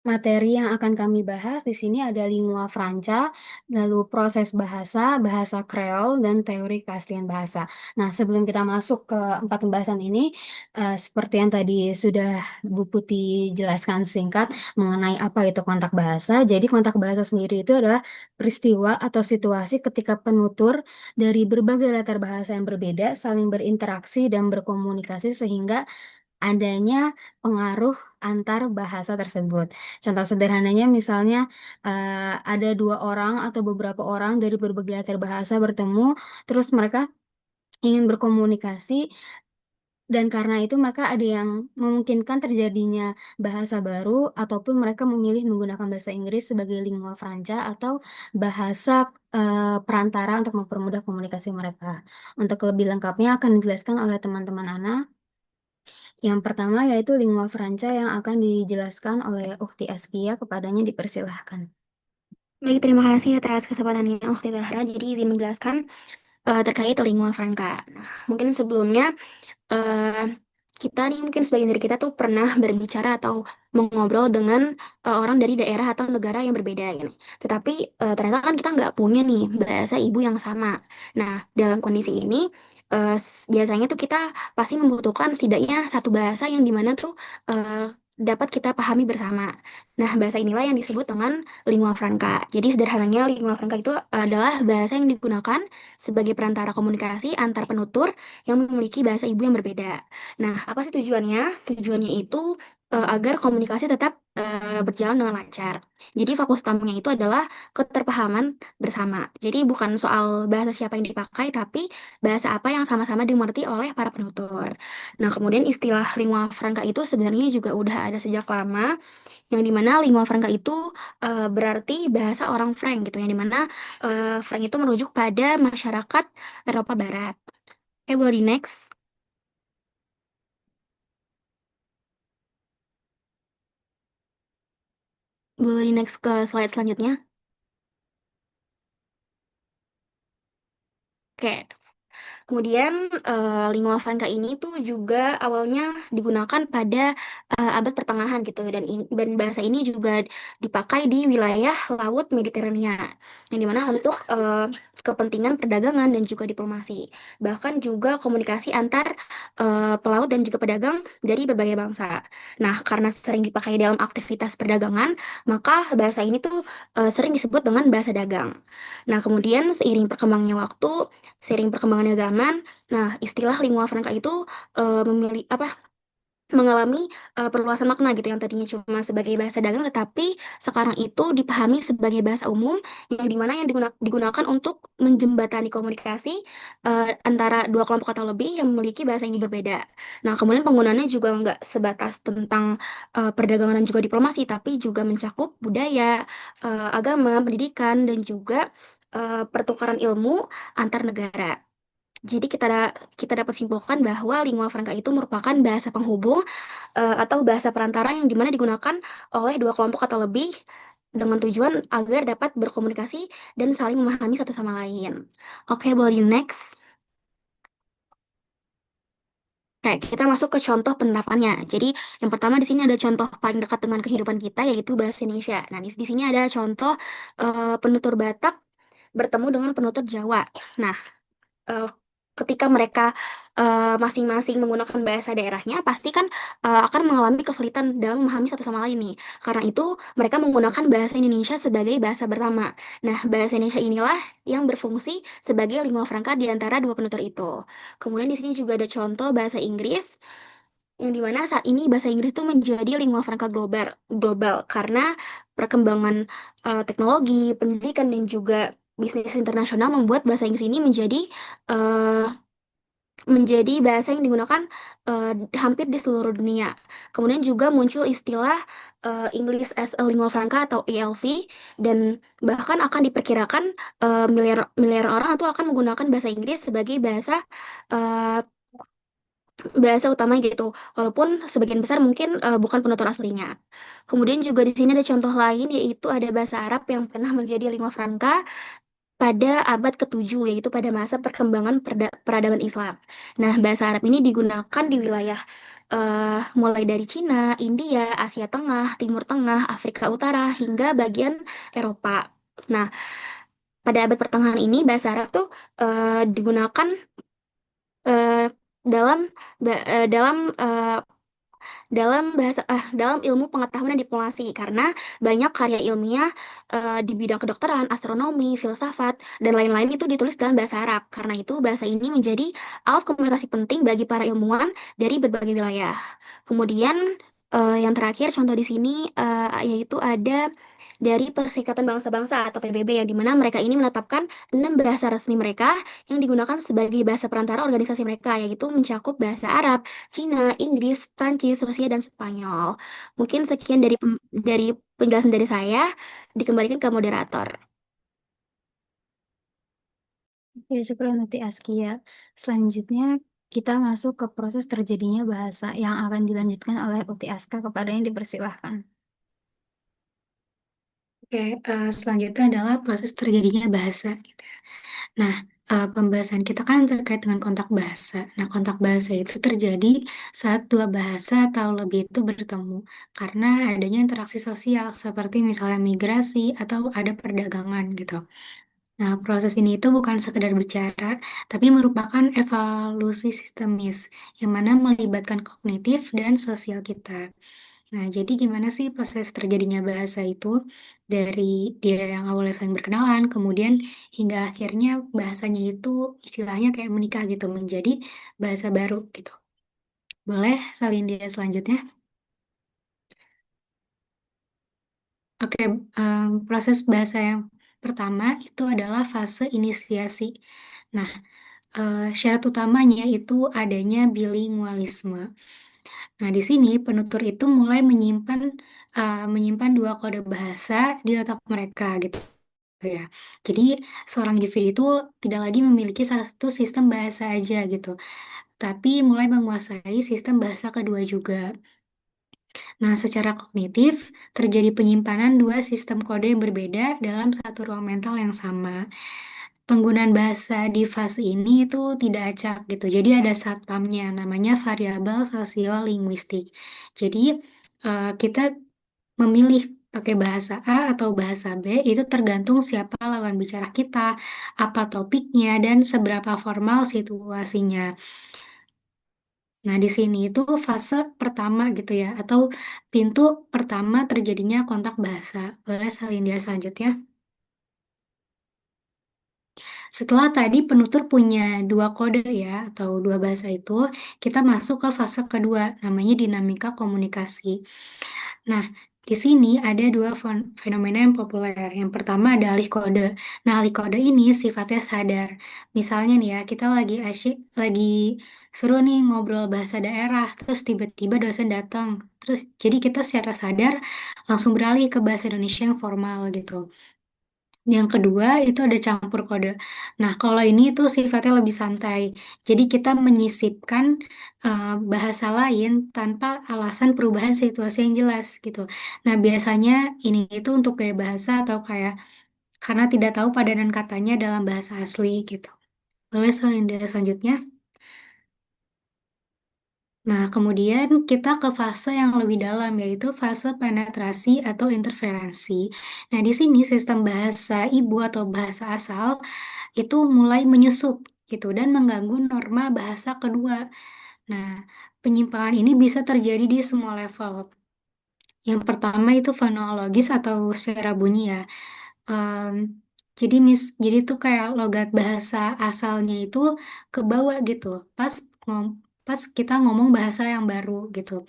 Materi yang akan kami bahas di sini ada lingua franca, lalu proses bahasa, bahasa Kreol, dan teori keaslian bahasa. Nah, sebelum kita masuk ke empat pembahasan ini, seperti yang tadi sudah Bu Putih jelaskan singkat mengenai apa itu kontak bahasa. Jadi, kontak bahasa sendiri itu adalah peristiwa atau situasi ketika penutur dari berbagai latar bahasa yang berbeda saling berinteraksi dan berkomunikasi sehingga adanya pengaruh antar bahasa tersebut. Contoh sederhananya misalnya ada dua orang atau beberapa orang dari berbagai latar bahasa bertemu, terus mereka ingin berkomunikasi dan karena itu maka ada yang memungkinkan terjadinya bahasa baru ataupun mereka memilih menggunakan bahasa Inggris sebagai lingua franca atau bahasa perantara untuk mempermudah komunikasi mereka. Untuk lebih lengkapnya akan dijelaskan oleh teman-teman Ana. Yang pertama yaitu lingua franca yang akan dijelaskan oleh Ukti Askia, kepadanya dipersilahkan. Baik, terima kasih atas kesempatannya Ukti Zahra. Jadi izin menjelaskan terkait lingua franca. Nah, mungkin sebelumnya eh, kita nih mungkin sebagian dari kita tuh pernah berbicara atau mengobrol dengan orang dari daerah atau negara yang berbeda gitu. Tetapi ternyata kan kita nggak punya nih bahasa ibu yang sama. Nah, dalam kondisi ini biasanya tuh kita pasti membutuhkan setidaknya satu bahasa yang dimana tuh dapat kita pahami bersama. Nah, bahasa inilah yang disebut dengan lingua franca. Jadi sederhananya lingua franca itu adalah bahasa yang digunakan sebagai perantara komunikasi antar penutur yang memiliki bahasa ibu yang berbeda. Nah, apa sih tujuannya? Tujuannya itu agar komunikasi tetap berjalan dengan lancar. Jadi fokus utamanya itu adalah keterpahaman bersama. Jadi bukan soal bahasa siapa yang dipakai, tapi bahasa apa yang sama-sama dimengerti oleh para penutur. Nah, kemudian istilah lingua franca itu sebenarnya juga udah ada sejak lama, yang dimana lingua franca itu berarti bahasa orang Frank gitu, yang dimana Frank itu merujuk pada masyarakat Eropa Barat. Oke, boleh di next. Boleh di next ke slide selanjutnya. Oke, kemudian lingua franca ini tuh juga awalnya digunakan pada abad pertengahan gitu, dan bahasa ini juga dipakai di wilayah Laut Mediterania yang dimana untuk kepentingan perdagangan dan juga diplomasi, bahkan juga komunikasi antar pelaut dan juga pedagang dari berbagai bangsa. Nah, karena sering dipakai dalam aktivitas perdagangan, maka bahasa ini tuh sering disebut dengan bahasa dagang. Nah, kemudian seiring perkembangannya zaman, nah istilah lingua franca itu mengalami perluasan makna gitu, yang tadinya cuma sebagai bahasa dagang tetapi sekarang itu dipahami sebagai bahasa umum yang dimana yang digunakan untuk menjembatani komunikasi antara dua kelompok atau lebih yang memiliki bahasa yang berbeda. Nah, kemudian penggunaannya juga nggak sebatas tentang perdagangan dan juga diplomasi, tapi juga mencakup budaya, agama, pendidikan, dan juga pertukaran ilmu antar negara. Jadi kita dapat simpulkan bahwa lingua franca itu merupakan bahasa penghubung atau bahasa perantara yang dimana digunakan oleh dua kelompok atau lebih dengan tujuan agar dapat berkomunikasi dan saling memahami satu sama lain. Oke, boleh di next. Oke, kita masuk ke contoh penerapannya. Jadi, yang pertama di sini ada contoh paling dekat dengan kehidupan kita, yaitu bahasa Indonesia. Nah, di sini ada contoh penutur Batak bertemu dengan penutur Jawa. Nah, eh, ketika mereka masing-masing menggunakan bahasa daerahnya, pasti kan akan mengalami kesulitan dalam memahami satu sama lain nih. Karena itu, mereka menggunakan bahasa Indonesia sebagai bahasa pertama. Nah, bahasa Indonesia inilah yang berfungsi sebagai lingua franca di antara dua penutur itu. Kemudian di sini juga ada contoh bahasa Inggris, yang dimana saat ini bahasa Inggris itu menjadi lingua franca global, global karena perkembangan teknologi, pendidikan, dan juga bisnis internasional membuat bahasa Inggris ini eh, menjadi bahasa yang digunakan eh, hampir di seluruh dunia. Kemudian juga muncul istilah English as a Lingua Franca atau ELV, dan bahkan akan diperkirakan miliar miliar orang itu akan menggunakan bahasa Inggris sebagai eh, bahasa utama gitu. Walaupun sebagian besar mungkin bukan penutur aslinya. Kemudian juga di sini ada contoh lain, yaitu ada bahasa Arab yang pernah menjadi lingua franca pada abad ke-7, yaitu pada masa perkembangan peradaban Islam. Nah, bahasa Arab ini digunakan di wilayah mulai dari Cina, India, Asia Tengah, Timur Tengah, Afrika Utara, hingga bagian Eropa. Nah, pada abad pertengahan ini bahasa Arab tuh digunakan eh, dalam dalam dalam ilmu pengetahuan dan diplomasi karena banyak karya ilmiah di bidang kedokteran, astronomi, filsafat dan lain-lain itu ditulis dalam bahasa Arab. Karena itu bahasa ini menjadi alat komunikasi penting bagi para ilmuwan dari berbagai wilayah. Kemudian yang terakhir contoh di sini yaitu ada dari Perserikatan Bangsa-Bangsa atau PBB yang dimana mereka ini menetapkan 6 bahasa resmi mereka yang digunakan sebagai bahasa perantara organisasi mereka yaitu mencakup bahasa Arab, Cina, Inggris, Prancis, Rusia, dan Spanyol. Mungkin sekian dari penjelasan dari saya, dikembalikan ke moderator. Oke, syukur nanti Askia. Selanjutnya kita masuk ke proses terjadinya bahasa yang akan dilanjutkan oleh Uti Aska kepada yang dipersilahkan. Oke, selanjutnya adalah proses terjadinya bahasa, gitu ya. Nah, pembahasan kita kan terkait dengan kontak bahasa. Nah, kontak bahasa itu terjadi saat dua bahasa atau lebih itu bertemu karena adanya interaksi sosial seperti misalnya migrasi atau ada perdagangan gitu. Nah, proses ini itu bukan sekedar bicara, tapi merupakan evolusi sistemis yang mana melibatkan kognitif dan sosial kita. Nah, jadi gimana sih proses terjadinya bahasa itu dari dia yang awalnya saling berkenalan, kemudian hingga akhirnya bahasanya itu istilahnya kayak menikah gitu, menjadi bahasa baru gitu. Boleh salin dia selanjutnya? Oke, proses bahasa yang pertama itu adalah fase inisiasi. Nah, syarat utamanya itu adanya bilingualisme. Nah, di sini penutur itu mulai menyimpan dua kode bahasa di otak mereka gitu ya. Jadi seorang individu itu tidak lagi memiliki satu sistem bahasa aja gitu, tapi mulai menguasai sistem bahasa kedua juga. Nah, secara kognitif terjadi penyimpanan dua sistem kode yang berbeda dalam satu ruang mental yang sama. Penggunaan bahasa di fase ini itu tidak acak gitu. Jadi ada satpamnya namanya variabel sosiolinguistik. Jadi kita memilih pakai bahasa A atau bahasa B itu tergantung siapa lawan bicara kita, apa topiknya, dan seberapa formal situasinya. Nah, di sini itu fase pertama gitu ya, atau pintu pertama terjadinya kontak bahasa. Boleh salin dia selanjutnya. Setelah tadi penutur punya dua kode ya, atau dua bahasa itu, kita masuk ke fase kedua, namanya dinamika komunikasi. Nah, di sini ada dua fenomena yang populer. Yang pertama ada alih kode. Nah, alih kode ini sifatnya sadar. Misalnya nih ya, kita lagi asyik, lagi seru nih ngobrol bahasa daerah, terus tiba-tiba dosen datang. Terus jadi kita secara sadar langsung beralih ke bahasa Indonesia yang formal gitu. Yang kedua itu ada campur kode. Nah, kalau ini itu sifatnya lebih santai. Jadi kita menyisipkan bahasa lain tanpa alasan perubahan situasi yang jelas gitu. Nah, biasanya ini itu untuk gaya bahasa atau kayak karena tidak tahu padanan katanya dalam bahasa asli gitu. Boleh selanjutnya. Nah, kemudian kita ke fase yang lebih dalam, yaitu fase penetrasi atau interferensi. Nah, di sini sistem bahasa ibu atau bahasa asal itu mulai menyusup gitu dan mengganggu norma bahasa kedua. Nah, penyimpangan ini bisa terjadi di semua level. Yang pertama itu fonologis atau secara bunyi ya. Em, jadi tuh kayak logat bahasa asalnya itu ke bawah gitu. Pas kita ngomong bahasa yang baru gitu.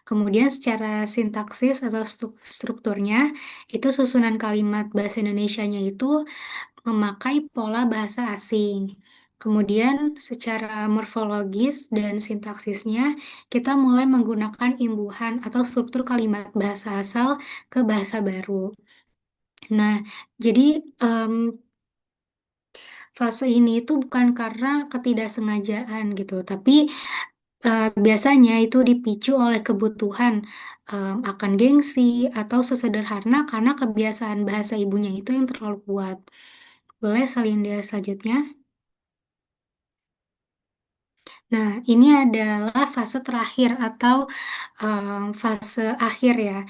Kemudian secara sintaksis atau strukturnya itu susunan kalimat bahasa Indonesianya itu memakai pola bahasa asing. Kemudian secara morfologis dan sintaksisnya kita mulai menggunakan imbuhan atau struktur kalimat bahasa asal ke bahasa baru. Nah, jadi em, fase ini itu bukan karena ketidaksengajaan gitu, tapi biasanya itu dipicu oleh kebutuhan akan gengsi atau sesederhana karena kebiasaan bahasa ibunya itu yang terlalu kuat. Boleh Salinda selanjutnya? Nah, ini adalah fase terakhir atau fase akhir ya,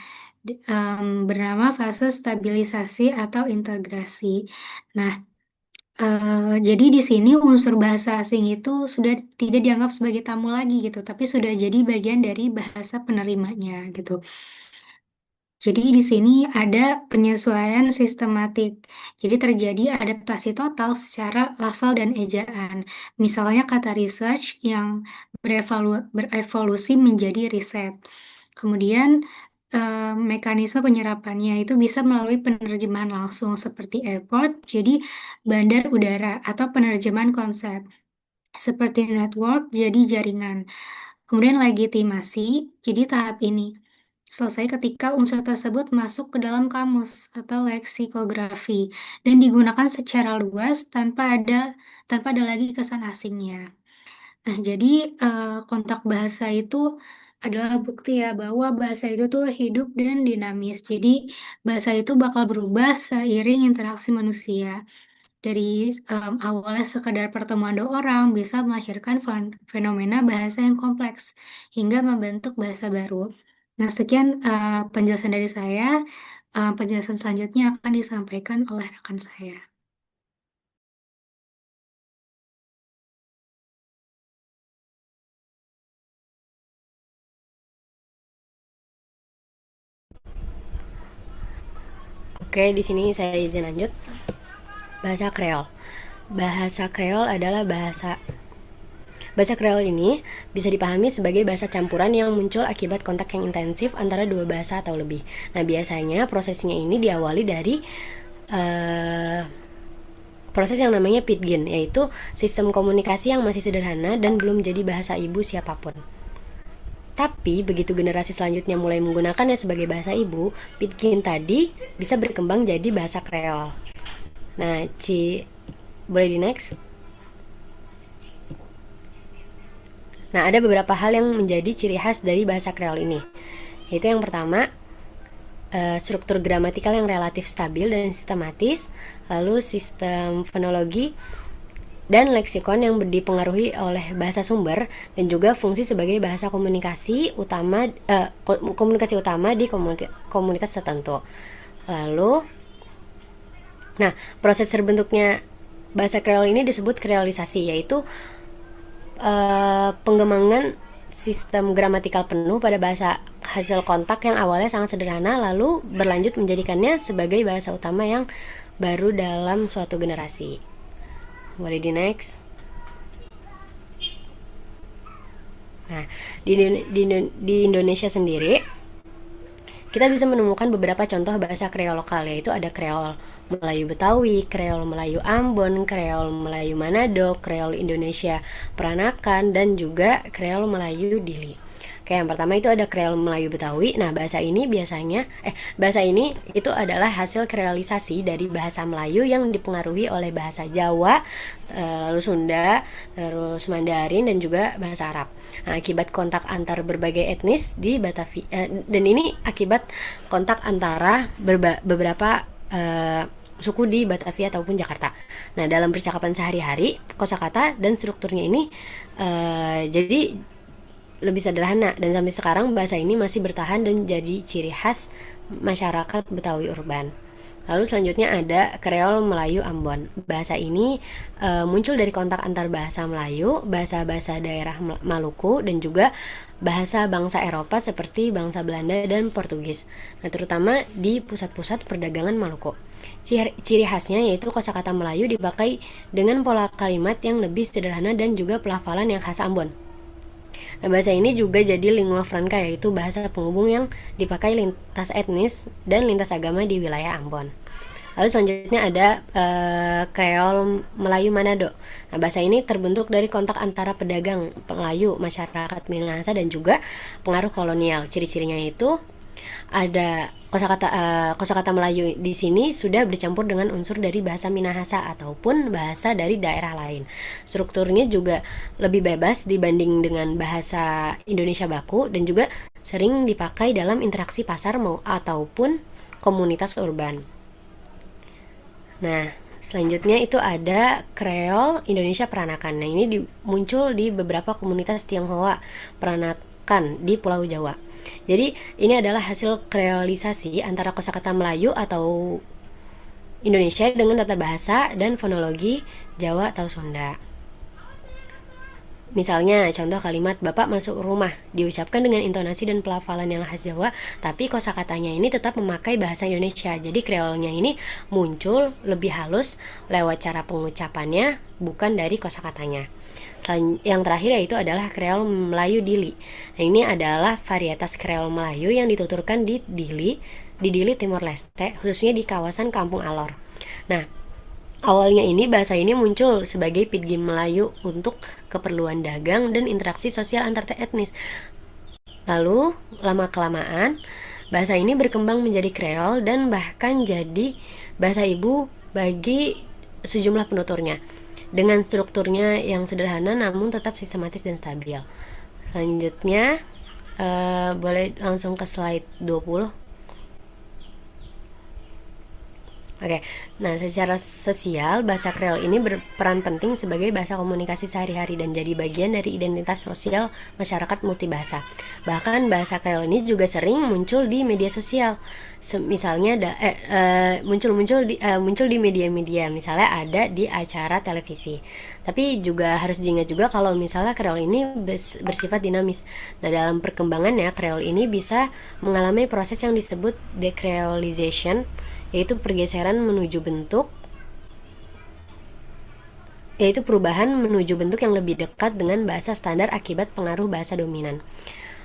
bernama fase stabilisasi atau integrasi. Nah, jadi di sini unsur bahasa asing itu sudah tidak dianggap sebagai tamu lagi gitu, tapi sudah jadi bagian dari bahasa penerimanya gitu. Jadi di sini ada penyesuaian sistematik. Jadi terjadi adaptasi total secara lafal dan ejaan. Misalnya kata research yang berevolusi menjadi riset. Kemudian mekanisme penyerapannya itu bisa melalui penerjemahan langsung seperti airport, jadi bandar udara, atau penerjemahan konsep seperti network jadi jaringan. Kemudian legitimasi, jadi tahap ini selesai ketika unsur tersebut masuk ke dalam kamus atau leksikografi dan digunakan secara luas tanpa ada lagi kesan asingnya. Nah, jadi kontak bahasa itu adalah bukti ya bahwa bahasa itu tuh hidup dan dinamis. Jadi bahasa itu bakal berubah seiring interaksi manusia. Dari awalnya sekedar pertemuan dua orang bisa melahirkan fenomena bahasa yang kompleks hingga membentuk bahasa baru. Nah, sekian penjelasan dari saya. Penjelasan selanjutnya akan disampaikan oleh rekan saya. Oke, di sini saya izin lanjut. Bahasa Kreol. Bahasa Kreol adalah Bahasa Kreol ini bisa dipahami sebagai bahasa campuran yang muncul akibat kontak yang intensif antara dua bahasa atau lebih. Nah, biasanya prosesnya ini diawali dari proses yang namanya Pidgin, yaitu sistem komunikasi yang masih sederhana dan belum jadi bahasa ibu siapapun. Tapi begitu generasi selanjutnya mulai menggunakannya sebagai bahasa ibu, Pidgin tadi bisa berkembang jadi bahasa Kreol. Nah, boleh di next? Nah, ada beberapa hal yang menjadi ciri khas dari bahasa Kreol ini. Yaitu yang pertama, struktur gramatikal yang relatif stabil dan sistematis, lalu sistem fonologi dan leksikon yang dipengaruhi oleh bahasa sumber dan juga fungsi sebagai bahasa komunikasi utama di komunitas tertentu. Lalu, nah, proses terbentuknya bahasa Kreol ini disebut kreolisasi, yaitu pengembangan sistem gramatikal penuh pada bahasa hasil kontak yang awalnya sangat sederhana lalu berlanjut menjadikannya sebagai bahasa utama yang baru dalam suatu generasi. Boleh di next? Nah, di Indonesia sendiri kita bisa menemukan beberapa contoh bahasa Kreol lokal, yaitu ada Kreol Melayu Betawi, Kreol Melayu Ambon, Kreol Melayu Manado, Kreol Indonesia Peranakan, dan juga Kreol Melayu Dili. Oke, yang pertama itu ada Kreol Melayu Betawi. Nah, bahasa ini itu adalah hasil kreolisasi dari bahasa Melayu yang dipengaruhi oleh bahasa Jawa, lalu Sunda, terus Mandarin, dan juga bahasa Arab. Nah, akibat kontak antar berbagai etnis di Batavia, dan ini akibat kontak antara beberapa suku di Batavia ataupun Jakarta. Nah, dalam percakapan sehari-hari, kosakata dan strukturnya ini jadi lebih sederhana, dan sampai sekarang bahasa ini masih bertahan dan jadi ciri khas masyarakat Betawi urban. Lalu selanjutnya ada Kreol Melayu Ambon. Bahasa ini muncul dari kontak antar bahasa Melayu, bahasa-bahasa daerah Maluku, dan juga bahasa bangsa Eropa seperti bangsa Belanda dan Portugis. Nah, terutama di pusat-pusat perdagangan Maluku. Ciri khasnya yaitu kosakata Melayu dipakai dengan pola kalimat yang lebih sederhana dan juga pelafalan yang khas Ambon. Nah, bahasa ini juga jadi lingua franca, yaitu bahasa penghubung yang dipakai lintas etnis dan lintas agama di wilayah Ambon. Lalu selanjutnya ada Kreol Melayu Manado. Nah, bahasa ini terbentuk dari kontak antara pedagang Melayu, masyarakat Minahasa, dan juga pengaruh kolonial. Ciri-cirinya itu ada kosakata Melayu di sini sudah bercampur dengan unsur dari bahasa Minahasa ataupun bahasa dari daerah lain. Strukturnya juga lebih bebas dibanding dengan bahasa Indonesia baku dan juga sering dipakai dalam interaksi pasar ataupun komunitas urban. Nah, Selanjutnya itu ada Kreol Indonesia Peranakan. Nah, ini muncul di beberapa komunitas Tionghoa Peranakan di Pulau Jawa. Jadi, ini adalah hasil kreolisasi antara kosakata Melayu atau Indonesia dengan tata bahasa dan fonologi Jawa atau Sunda. Misalnya, contoh kalimat Bapak masuk rumah diucapkan dengan intonasi dan pelafalan yang khas Jawa, tapi kosakatanya ini tetap memakai bahasa Indonesia. Jadi kreolnya ini muncul lebih halus lewat cara pengucapannya, bukan dari kosakatanya. Yang terakhir yaitu adalah kreol Melayu Dili. Nah, ini adalah varietas kreol Melayu yang dituturkan di Dili Timor Leste, khususnya di kawasan Kampung Alor. Nah, awalnya bahasa ini muncul sebagai pidgin Melayu untuk keperluan dagang dan interaksi sosial antar etnis. Lalu, lama-kelamaan, bahasa ini berkembang menjadi kreol dan bahkan jadi bahasa ibu bagi sejumlah penuturnya. Dengan strukturnya yang sederhana namun tetap sistematis dan stabil. Selanjutnya, boleh langsung ke slide 20. Oke, nah secara sosial, bahasa Kreol ini berperan penting sebagai bahasa komunikasi sehari-hari dan jadi bagian dari identitas sosial masyarakat multibahasa. Bahkan bahasa Kreol ini juga sering muncul di media sosial. Misalnya muncul di media-media, misalnya ada di acara televisi. Tapi juga harus diingat juga kalau misalnya Kreol ini bersifat dinamis. Nah, dalam perkembangannya Kreol ini bisa mengalami proses yang disebut decreolization, yaitu pergeseran menuju bentuk yaitu perubahan menuju bentuk yang lebih dekat dengan bahasa standar akibat pengaruh bahasa dominan.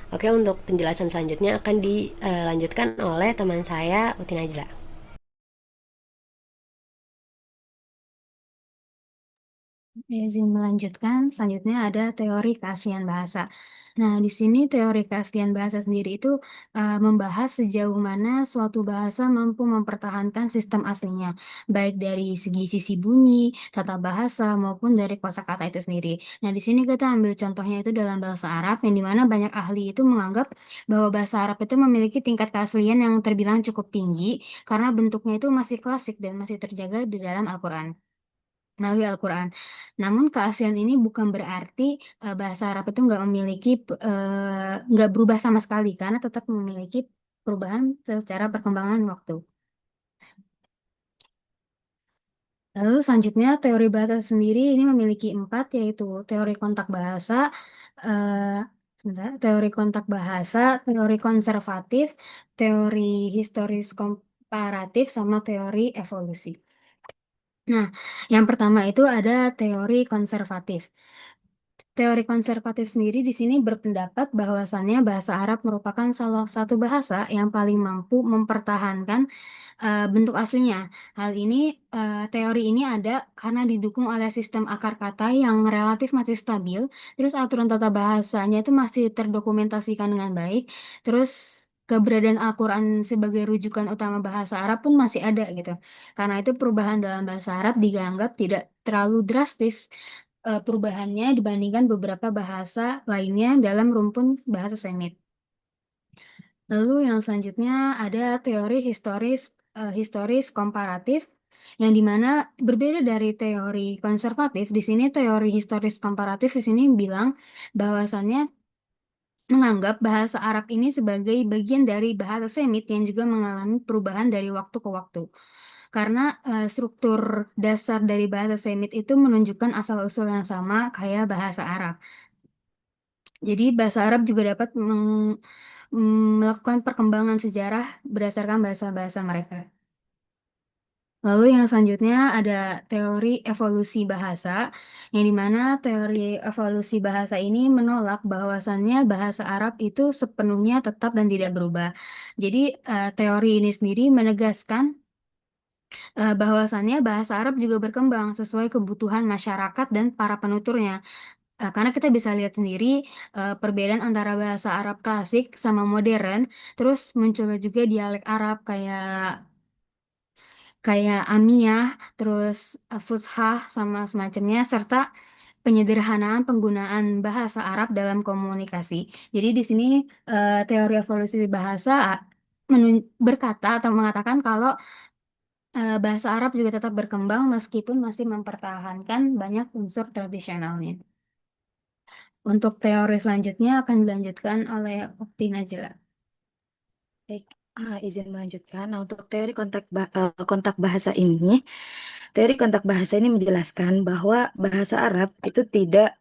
Oke, untuk penjelasan selanjutnya akan dilanjutkan oleh teman saya Uti Najla. Izin melanjutkan, selanjutnya ada teori keaslian bahasa. Nah, di sini teori keaslian bahasa sendiri itu membahas sejauh mana suatu bahasa mampu mempertahankan sistem aslinya, baik dari sisi bunyi, tata bahasa, maupun dari kosakata itu sendiri. Nah, di sini kita ambil contohnya itu dalam bahasa Arab, yang dimana banyak ahli itu menganggap bahwa bahasa Arab itu memiliki tingkat keaslian yang terbilang cukup tinggi, karena bentuknya itu masih klasik dan masih terjaga di dalam Al-Quran, melalui Al-Quran. Namun keaslian ini bukan berarti bahasa Arab itu nggak berubah sama sekali, karena tetap memiliki perubahan secara perkembangan waktu. Lalu selanjutnya teori bahasa sendiri ini memiliki 4, yaitu teori kontak bahasa, teori kontak bahasa, teori konservatif, teori historis komparatif, sama teori evolusi. Nah, yang pertama itu ada teori konservatif. Teori konservatif sendiri di sini berpendapat bahwasannya bahasa Arab merupakan salah satu bahasa yang paling mampu mempertahankan bentuk aslinya. Teori ini ada karena didukung oleh sistem akar kata yang relatif masih stabil, terus aturan tata bahasanya itu masih terdokumentasikan dengan baik, terus keberadaan Al-Quran sebagai rujukan utama bahasa Arab pun masih ada gitu. Karena itu perubahan dalam bahasa Arab dianggap tidak terlalu drastis perubahannya dibandingkan beberapa bahasa lainnya dalam rumpun bahasa Semit. Lalu yang selanjutnya ada teori historis komparatif, yang dimana berbeda dari teori konservatif. Di sini teori historis komparatif di sini bilang bahwasannya menganggap bahasa Arab ini sebagai bagian dari bahasa Semit yang juga mengalami perubahan dari waktu ke waktu. Karena struktur dasar dari bahasa Semit itu menunjukkan asal-usul yang sama kayak bahasa Arab. Jadi bahasa Arab juga dapat melakukan perkembangan sejarah berdasarkan bahasa-bahasa mereka. Lalu yang selanjutnya ada teori evolusi bahasa, yang dimana teori evolusi bahasa ini menolak bahwasannya bahasa Arab itu sepenuhnya tetap dan tidak berubah. Jadi teori ini sendiri menegaskan bahwasannya bahasa Arab juga berkembang sesuai kebutuhan masyarakat dan para penuturnya. Karena kita bisa lihat sendiri perbedaan antara bahasa Arab klasik sama modern, terus munculnya juga dialek Arab kayak Amiyah, terus Fushah sama semacamnya, serta penyederhanaan penggunaan bahasa Arab dalam komunikasi. Jadi di sini teori evolusi bahasa berkata atau mengatakan kalau Bahasa Arab juga tetap berkembang meskipun masih mempertahankan banyak unsur tradisionalnya. Untuk teori selanjutnya akan dilanjutkan oleh Ukti Najla. Baik, izin melanjutkan. Nah, untuk teori kontak bahasa ini, teori kontak bahasa ini menjelaskan bahwa bahasa Arab itu tidak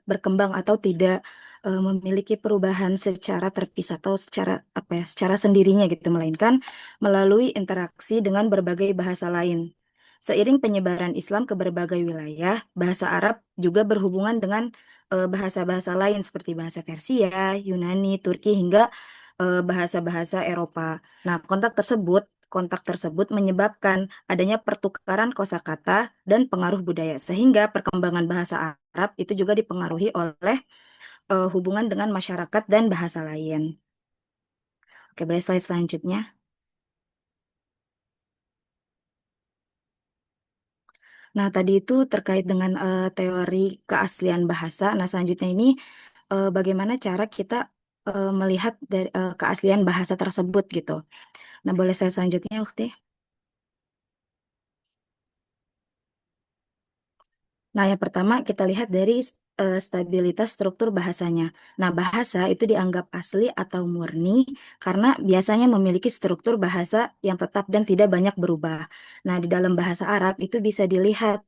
berkembang atau tidak memiliki perubahan secara terpisah atau secara apa ya, secara sendirinya gitu, melainkan melalui interaksi dengan berbagai bahasa lain. Seiring penyebaran Islam ke berbagai wilayah, bahasa Arab juga berhubungan dengan bahasa-bahasa lain seperti bahasa Persia, Yunani, Turki hingga bahasa-bahasa Eropa. Nah, kontak tersebut menyebabkan adanya pertukaran kosakata dan pengaruh budaya, sehingga perkembangan bahasa Arab itu juga dipengaruhi oleh hubungan dengan masyarakat dan bahasa lain. Oke, boleh slide selanjutnya. Nah, tadi itu terkait dengan teori keaslian bahasa. Nah, selanjutnya ini bagaimana cara kita melihat dari keaslian bahasa tersebut gitu. Nah, boleh saya selanjutnya, Ukti? Nah, yang pertama kita lihat dari stabilitas struktur bahasanya. Nah, bahasa itu dianggap asli atau murni karena biasanya memiliki struktur bahasa yang tetap dan tidak banyak berubah. Nah, di dalam bahasa Arab itu bisa dilihat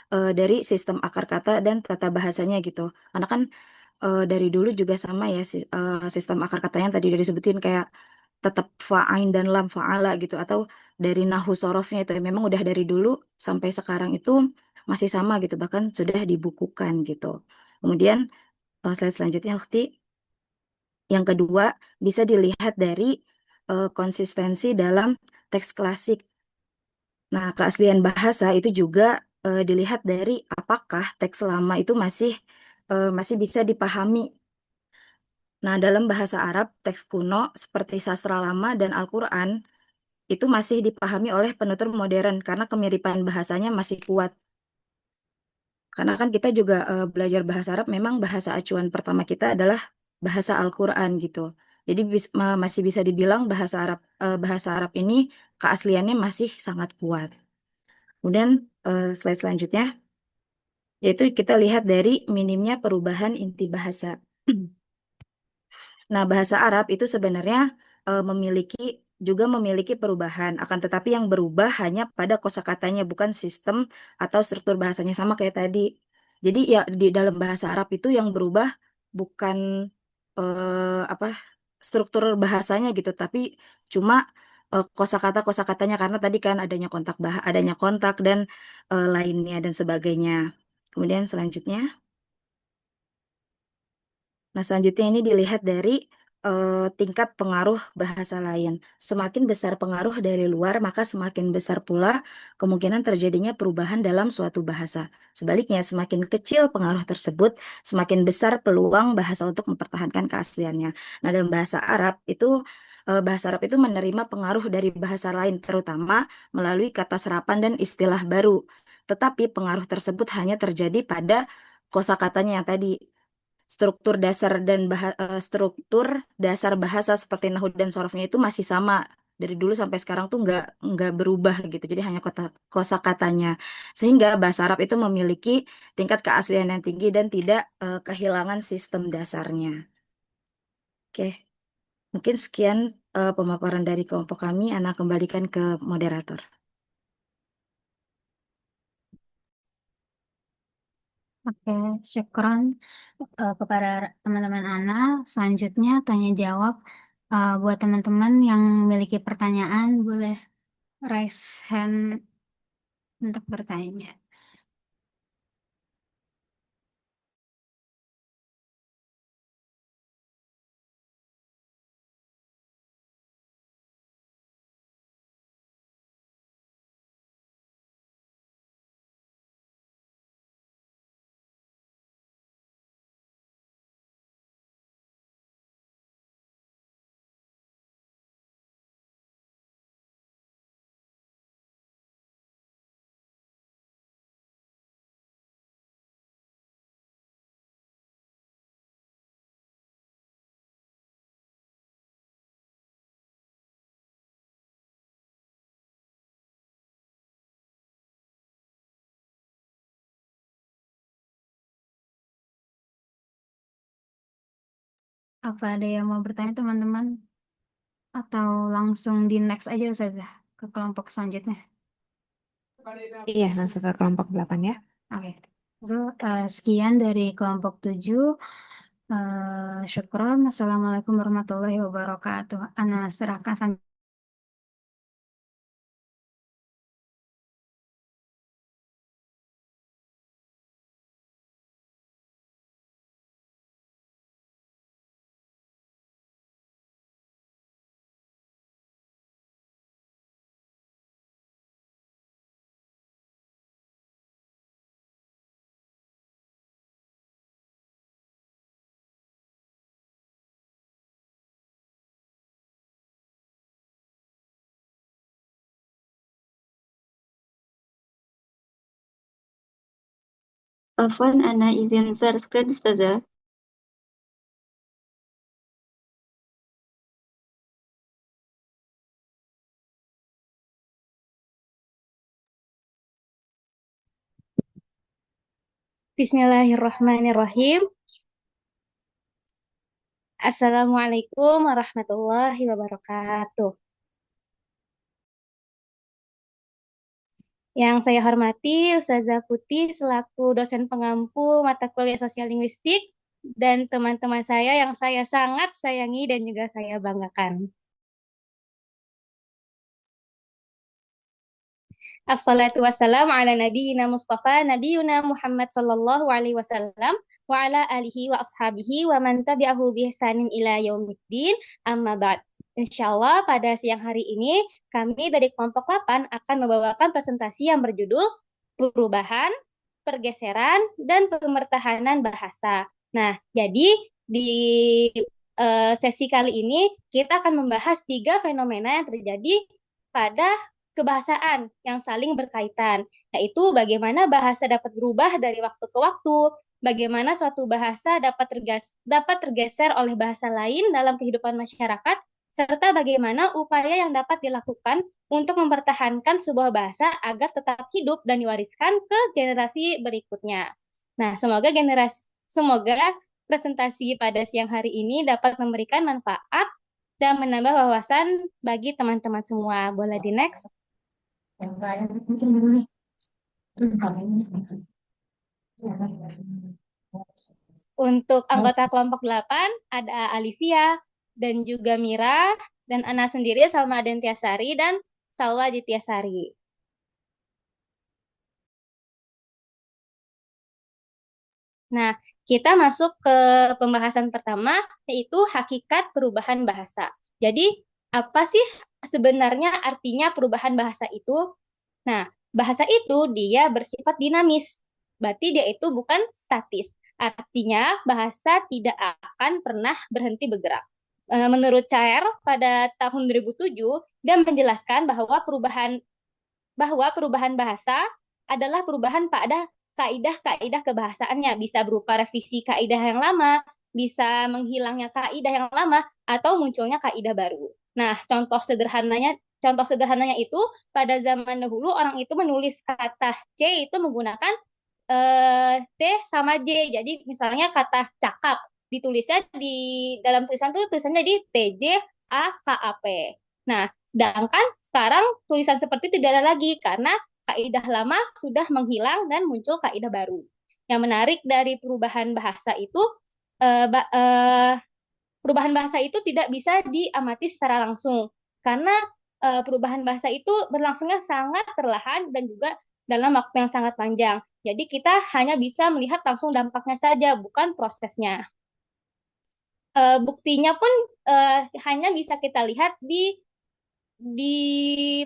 dari sistem akar kata dan tata bahasanya gitu. Karena kan dari dulu juga sama ya sistem akar katanya yang tadi udah disebutin kayak tetap fa'ain dan lam fa'ala gitu atau dari nahu sorofnya itu memang udah dari dulu sampai sekarang itu masih sama gitu bahkan sudah dibukukan gitu. Kemudian slide selanjutnya Ukti, yang kedua bisa dilihat dari konsistensi dalam teks klasik. Nah, keaslian bahasa itu juga dilihat dari apakah teks lama itu masih bisa dipahami. Nah, dalam bahasa Arab, teks kuno seperti sastra lama dan Al-Quran itu masih dipahami oleh penutur modern karena kemiripan bahasanya masih kuat. Karena kan kita juga belajar bahasa Arab, memang bahasa acuan pertama kita adalah bahasa Al-Quran gitu. Jadi masih bisa dibilang bahasa Arab ini keasliannya masih sangat kuat. Kemudian slide selanjutnya, yaitu kita lihat dari minimnya perubahan inti bahasa. Nah, bahasa Arab itu sebenarnya juga memiliki perubahan, akan tetapi yang berubah hanya pada kosakatanya, bukan sistem atau struktur bahasanya sama kayak tadi. Jadi ya di dalam bahasa Arab itu yang berubah bukan apa struktur bahasanya gitu, tapi cuma kosakata-kosakatanya karena tadi kan adanya kontak dan lainnya dan sebagainya. Kemudian selanjutnya. Nah, selanjutnya ini dilihat dari tingkat pengaruh bahasa lain. Semakin besar pengaruh dari luar, maka semakin besar pula kemungkinan terjadinya perubahan dalam suatu bahasa. Sebaliknya, semakin kecil pengaruh tersebut, semakin besar peluang bahasa untuk mempertahankan keasliannya. Nah, dalam bahasa Arab itu menerima pengaruh dari bahasa lain, terutama melalui kata serapan dan istilah baru. Tetapi pengaruh tersebut hanya terjadi pada kosakatanya yang tadi struktur dasar bahasa seperti nahwu dan sorofnya itu masih sama dari dulu sampai sekarang tuh nggak berubah gitu. Jadi hanya kosakatanya. Sehingga bahasa Arab itu memiliki tingkat keaslian yang tinggi dan tidak kehilangan sistem dasarnya. Oke, mungkin sekian pemaparan dari kelompok kami. Ana kembalikan ke moderator. Oke, syukron kepada teman-teman Ana. Selanjutnya tanya jawab buat teman-teman yang memiliki pertanyaan boleh raise hand untuk bertanya. Apa ada yang mau bertanya teman-teman? Atau langsung di next aja Ustazah ke kelompok selanjutnya? Iya, langsung ke kelompok 8 ya. Oke. Itu, sekian dari kelompok 7. Syukron. Assalamualaikum warahmatullahi wabarakatuh. Ana serahkan. Afwan, Ana izin share screen, Ustazah. Bismillahirrahmanirrahim. Assalamualaikum warahmatullahi wabarakatuh. Yang saya hormati Ustazah Putih selaku dosen pengampu mata kuliah sosial linguistik dan teman-teman saya yang saya sangat sayangi dan juga saya banggakan. Assalatu wassalamu ala nabiyina Mustafa nabiyuna Muhammad sallallahu alaihi wasallam wa ala alihi wa ashabihi wa man tabi'ahu bi ihsanin ila yaumiddin amma ba'd. Insyaallah pada siang hari ini kami dari kelompok 8 akan membawakan presentasi yang berjudul perubahan, pergeseran, dan pemertahanan bahasa. Nah, jadi di sesi kali ini kita akan membahas 3 fenomena yang terjadi pada kebahasaan yang saling berkaitan, yaitu bagaimana bahasa dapat berubah dari waktu ke waktu, bagaimana suatu bahasa dapat tergeser oleh bahasa lain dalam kehidupan masyarakat, serta bagaimana upaya yang dapat dilakukan untuk mempertahankan sebuah bahasa agar tetap hidup dan diwariskan ke generasi berikutnya. Nah, semoga presentasi pada siang hari ini dapat memberikan manfaat dan menambah wawasan bagi teman-teman semua. Boleh di next? Untuk anggota kelompok 8 ada Alivia dan juga Mira dan Ana sendiri Salma Dentiasari dan Salwa Ditiasari. Nah, kita masuk ke pembahasan pertama yaitu hakikat perubahan bahasa. Jadi, apa sih sebenarnya artinya perubahan bahasa itu? Nah, bahasa itu dia bersifat dinamis. Berarti dia itu bukan statis. Artinya bahasa tidak akan pernah berhenti bergerak. Menurut Cair pada tahun 2007, dia menjelaskan bahwa perubahan bahasa adalah perubahan pada kaidah-kaidah kebahasaannya. Bisa berupa revisi kaidah yang lama, bisa menghilangnya kaidah yang lama, atau munculnya kaidah baru. Nah, contoh sederhananya itu pada zaman dahulu orang itu menulis kata C itu menggunakan T sama J. Jadi misalnya kata cakap ditulisnya di dalam tulisan itu tulisannya di TJ A K A P. Nah, sedangkan sekarang tulisan seperti itu tidak ada lagi karena kaidah lama sudah menghilang dan muncul kaidah baru. Yang menarik dari perubahan bahasa itu tidak bisa diamati secara langsung karena perubahan bahasa itu berlangsungnya sangat perlahan dan juga dalam waktu yang sangat panjang. Jadi kita hanya bisa melihat langsung dampaknya saja, bukan prosesnya. Buktinya pun hanya bisa kita lihat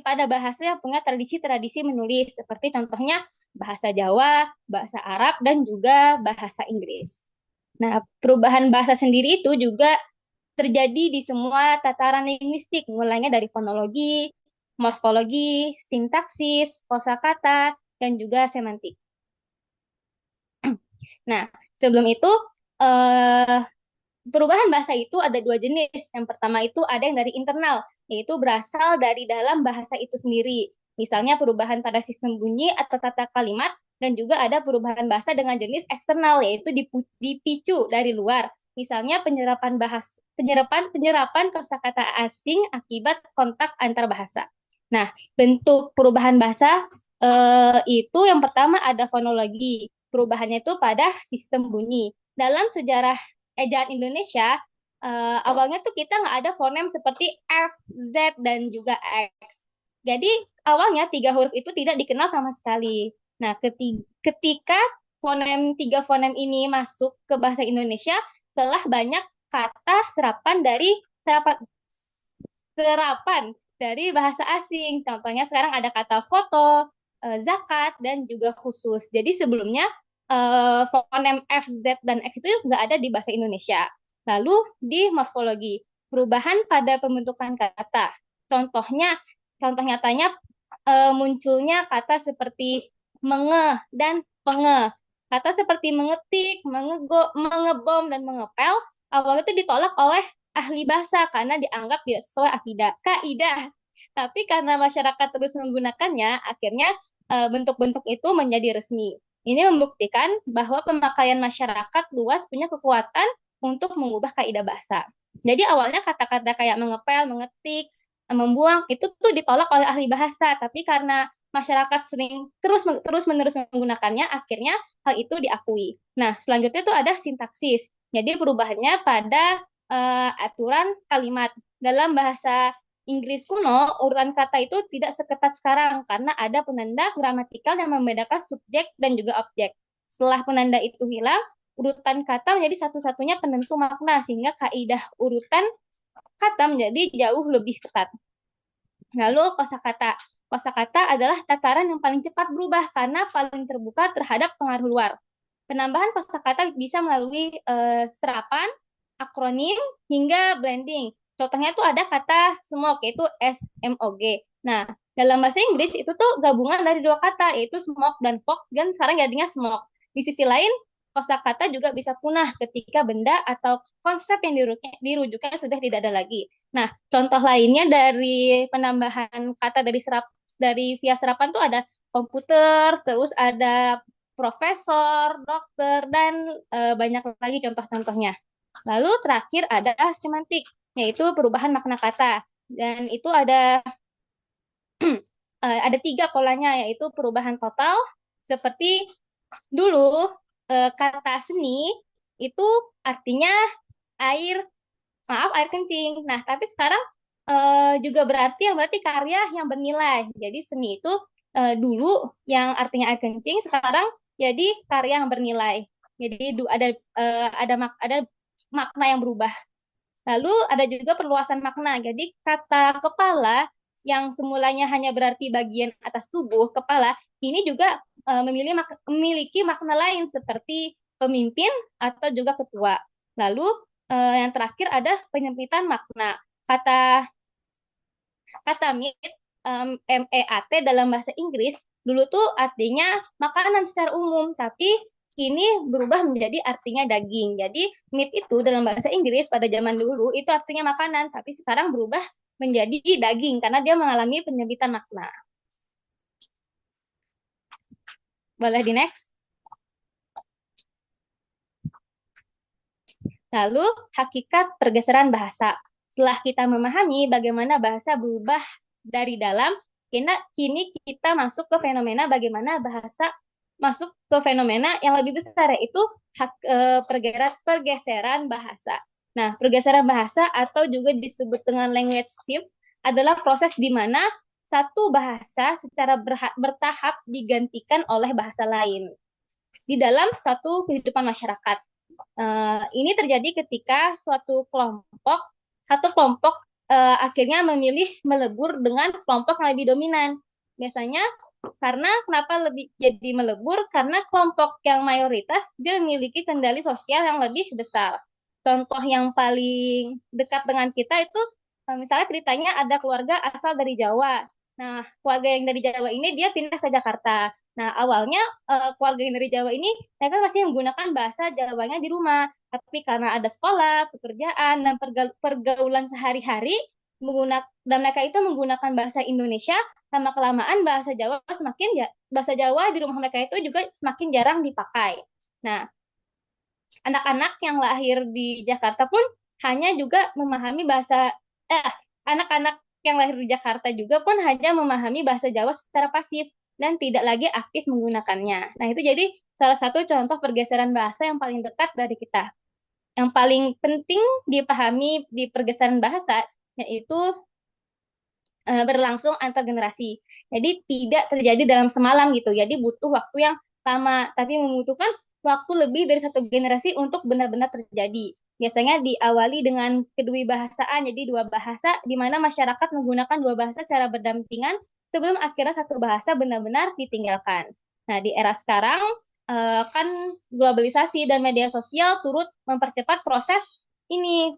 pada bahasa yang punya tradisi-tradisi menulis, seperti contohnya bahasa Jawa, bahasa Arab, dan juga bahasa Inggris. Nah, perubahan bahasa sendiri itu juga terjadi di semua tataran linguistik, mulainya dari fonologi, morfologi, sintaksis, kosakata, dan juga semantik. Nah, sebelum itu, perubahan bahasa itu ada 2 jenis. Yang pertama itu ada yang dari internal, yaitu berasal dari dalam bahasa itu sendiri. Misalnya perubahan pada sistem bunyi atau tata kalimat, dan juga ada perubahan bahasa dengan jenis eksternal, yaitu dipicu dari luar. Misalnya penyerapan kosakata asing akibat kontak antar bahasa. Nah, bentuk perubahan bahasa itu yang pertama ada fonologi. Perubahannya itu pada sistem bunyi. Dalam sejarah ejaan Indonesia, awalnya tuh kita nggak ada fonem seperti F, Z, dan juga X. Jadi awalnya 3 huruf itu tidak dikenal sama sekali. Nah, ketika tiga fonem ini masuk ke bahasa Indonesia, telah banyak kata serapan dari bahasa asing. Contohnya sekarang ada kata foto, zakat, dan juga khusus. Jadi sebelumnya fonem F, Z, dan X itu nggak ada di bahasa Indonesia. Lalu di morfologi, perubahan pada pembentukan kata. Contoh nyatanya munculnya kata seperti menge dan penge. Kata seperti mengetik, mengebom, dan mengepel awalnya itu ditolak oleh ahli bahasa karena dianggap tidak sesuai kaidah. Tapi karena masyarakat terus menggunakannya, akhirnya bentuk-bentuk itu menjadi resmi. Ini membuktikan bahwa pemakaian masyarakat luas punya kekuatan untuk mengubah kaidah bahasa. Jadi awalnya kata-kata kayak mengepel, mengetik, membuang itu tuh ditolak oleh ahli bahasa, tapi karena masyarakat sering terus-menerus menggunakannya, akhirnya hal itu diakui. Nah, selanjutnya itu ada sintaksis. Jadi perubahannya pada aturan kalimat. Dalam bahasa Inggris kuno, urutan kata itu tidak seketat sekarang karena ada penanda gramatikal yang membedakan subjek dan juga objek. Setelah penanda itu hilang, urutan kata menjadi satu-satunya penentu makna sehingga kaidah urutan kata menjadi jauh lebih ketat. Lalu kosakata. Kosakata adalah tataran yang paling cepat berubah karena paling terbuka terhadap pengaruh luar. Penambahan kosakata bisa melalui serapan, akronim, hingga blending. Contohnya tuh ada kata smoke, yaitu S-M-O-G. Nah, dalam bahasa Inggris itu tuh gabungan dari 2 kata, yaitu smoke dan fog, dan sekarang jadinya smoke. Di sisi lain, kosakata juga bisa punah ketika benda atau konsep yang dirujuknya sudah tidak ada lagi. Nah, contoh lainnya dari penambahan kata dari via serapan tuh ada komputer, terus ada profesor, dokter, dan banyak lagi contoh-contohnya. Lalu terakhir ada semantik, yaitu perubahan makna kata. Dan itu ada 3 polanya, yaitu perubahan total, seperti dulu kata seni itu artinya air kencing. Nah, tapi sekarang juga berarti karya yang bernilai. Jadi seni itu dulu yang artinya air kencing, sekarang jadi karya yang bernilai. Jadi ada makna yang berubah. Lalu ada juga perluasan makna. Jadi kata kepala yang semulanya hanya berarti bagian atas tubuh kepala, ini juga memiliki makna lain seperti pemimpin atau juga ketua. Lalu yang terakhir ada penyempitan makna. Kata meat, MEAT dalam bahasa Inggris dulu tuh artinya makanan secara umum, tapi kini berubah menjadi artinya daging. Jadi meat itu dalam bahasa Inggris pada zaman dulu itu artinya makanan, tapi sekarang berubah menjadi daging karena dia mengalami penyempitan makna. Boleh di next? Lalu, hakikat pergeseran bahasa. Setelah kita memahami bagaimana bahasa berubah dari dalam, kini kita masuk ke fenomena bagaimana bahasa masuk ke fenomena yang lebih besar, yaitu pergeseran bahasa. Nah, pergeseran bahasa atau juga disebut dengan language shift adalah proses di mana satu bahasa secara bertahap digantikan oleh bahasa lain di dalam suatu kehidupan masyarakat. Ini terjadi ketika satu kelompok akhirnya memilih melebur dengan kelompok yang lebih dominan. Biasanya kenapa lebih jadi melebur? Karena kelompok yang mayoritas dia memiliki kendali sosial yang lebih besar. Contoh yang paling dekat dengan kita itu misalnya ceritanya ada keluarga asal dari Jawa. Nah, keluarga yang dari Jawa ini dia pindah ke Jakarta. Nah, awalnya keluarga yang dari Jawa ini mereka masih menggunakan bahasa Jawanya di rumah. Tapi karena ada sekolah, pekerjaan, dan pergaulan sehari-hari, dan mereka itu menggunakan bahasa Indonesia, lama-kelamaan bahasa Jawa di rumah mereka itu juga semakin jarang dipakai. Nah, anak-anak yang lahir di Jakarta pun hanya juga memahami bahasa anak-anak yang lahir di Jakarta juga pun hanya memahami bahasa Jawa secara pasif dan tidak lagi aktif menggunakannya. Nah, itu jadi salah satu contoh pergeseran bahasa yang paling dekat dari kita. Yang paling penting dipahami di pergeseran bahasa yaitu berlangsung antar generasi. Jadi tidak terjadi dalam semalam gitu. Jadi butuh waktu yang lama, tapi membutuhkan waktu lebih dari satu generasi untuk benar-benar terjadi. Biasanya diawali dengan kedewibahasaan, jadi dua bahasa di mana masyarakat menggunakan dua bahasa secara berdampingan sebelum akhirnya satu bahasa benar-benar ditinggalkan. Nah, di era sekarang kan globalisasi dan media sosial turut mempercepat proses ini,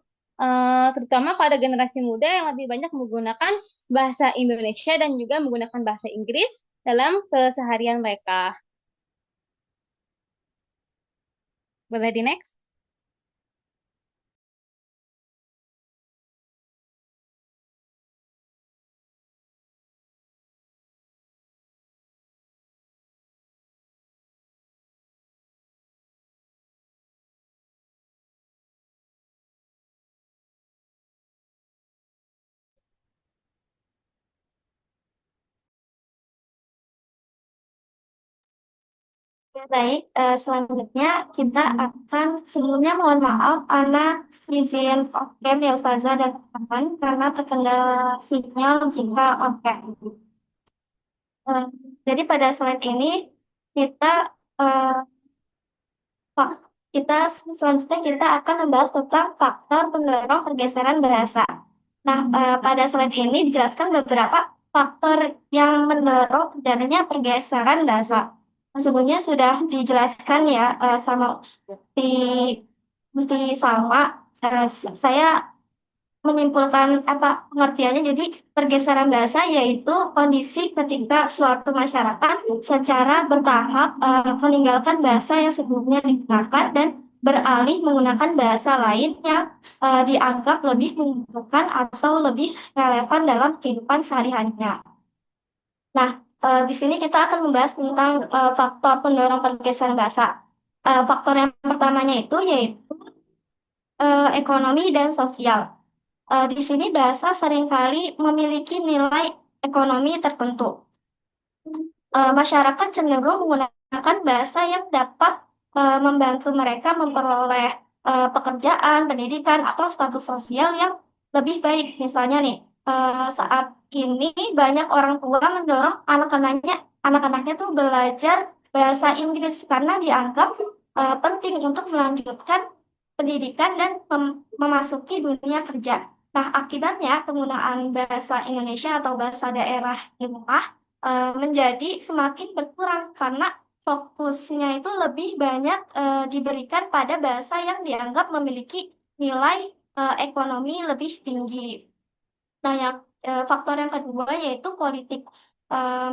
terutama pada generasi muda yang lebih banyak menggunakan bahasa Indonesia dan juga menggunakan bahasa Inggris dalam keseharian mereka. Boleh di next? Baik, selanjutnya kita akan sebelumnya mohon maaf, Ana izin oke ya Ustazah dan teman-teman karena terkendala sinyal jika oke. Eh, jadi pada slide ini kita eh, kita selanjutnya kita akan membahas tentang faktor pendorong pergeseran bahasa. Nah, pada slide ini dijelaskan beberapa faktor yang mendorong terjadinya pergeseran bahasa. Sebelumnya sudah dijelaskan ya sama di sama. Saya menyimpulkan apa pengertiannya. Jadi pergeseran bahasa yaitu kondisi ketika suatu masyarakat secara bertahap meninggalkan bahasa yang sebelumnya digunakan dan beralih menggunakan bahasa lain yang dianggap lebih menguntungkan atau lebih relevan dalam kehidupan sehari-harinya. Nah, di sini kita akan membahas tentang faktor pendorong pergeseran bahasa. Faktor yang pertamanya itu yaitu ekonomi dan sosial. Di sini bahasa seringkali memiliki nilai ekonomi tertentu. Masyarakat cenderung menggunakan bahasa yang dapat membantu mereka memperoleh pekerjaan, pendidikan, atau status sosial yang lebih baik. Misalnya nih, saat ini banyak orang tua mendorong anak-anaknya tuh belajar bahasa Inggris karena dianggap penting untuk melanjutkan pendidikan dan memasuki dunia kerja. Nah, akibatnya penggunaan bahasa Indonesia atau bahasa daerah di rumah menjadi semakin berkurang karena fokusnya itu lebih banyak diberikan pada bahasa yang dianggap memiliki nilai ekonomi lebih tinggi. Nah, faktor yang kedua yaitu politik.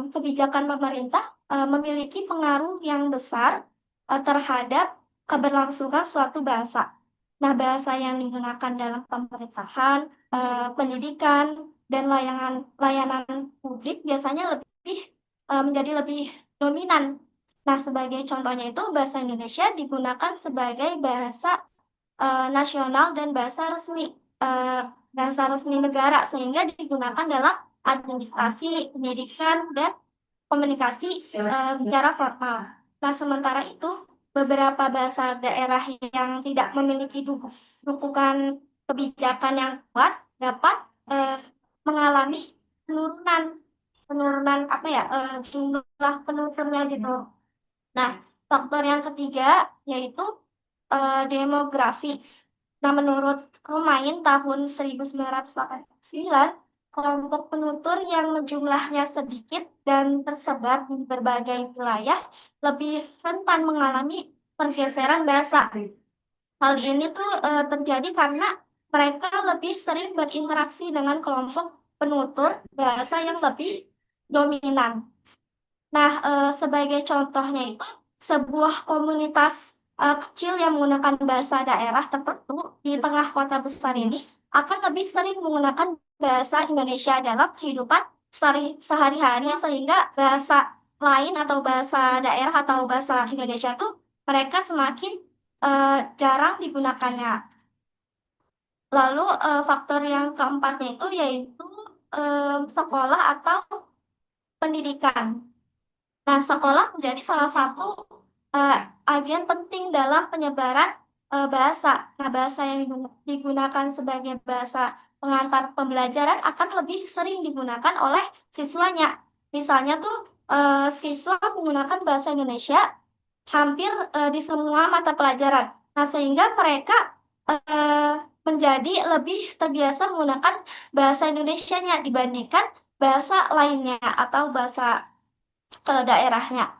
Kebijakan pemerintah memiliki pengaruh yang besar terhadap keberlangsungan suatu bahasa. Nah, bahasa yang digunakan dalam pemerintahan, pendidikan, dan layanan publik biasanya menjadi lebih dominan. Nah, sebagai contohnya itu bahasa Indonesia digunakan sebagai bahasa nasional dan bahasa resmi negara sehingga digunakan dalam administrasi, pendidikan, dan komunikasi secara formal. Nah, sementara itu beberapa bahasa daerah yang tidak memiliki dukungan kebijakan yang kuat dapat mengalami penurunan jumlah penuturnya gitu. Nah, faktor yang ketiga yaitu demografi. Nah, menurut Romain tahun 1989, kelompok penutur yang jumlahnya sedikit dan tersebar di berbagai wilayah lebih rentan mengalami pergeseran bahasa. Hal ini tuh terjadi karena mereka lebih sering berinteraksi dengan kelompok penutur bahasa yang lebih dominan. Nah, sebagai contohnya itu sebuah komunitas kecil yang menggunakan bahasa daerah tertentu di tengah kota besar ini akan lebih sering menggunakan bahasa Indonesia dalam kehidupan sehari-hari sehingga bahasa lain atau bahasa daerah atau bahasa Indonesia itu mereka semakin jarang digunakannya. Lalu faktor yang keempatnya itu yaitu sekolah atau pendidikan. Nah, sekolah menjadi salah satu agen penting dalam penyebaran bahasa. Nah, bahasa yang digunakan sebagai bahasa pengantar pembelajaran akan lebih sering digunakan oleh siswanya. Misalnya tuh siswa menggunakan bahasa Indonesia hampir di semua mata pelajaran. Nah, sehingga mereka menjadi lebih terbiasa menggunakan bahasa Indonesianya dibandingkan bahasa lainnya atau bahasa daerahnya.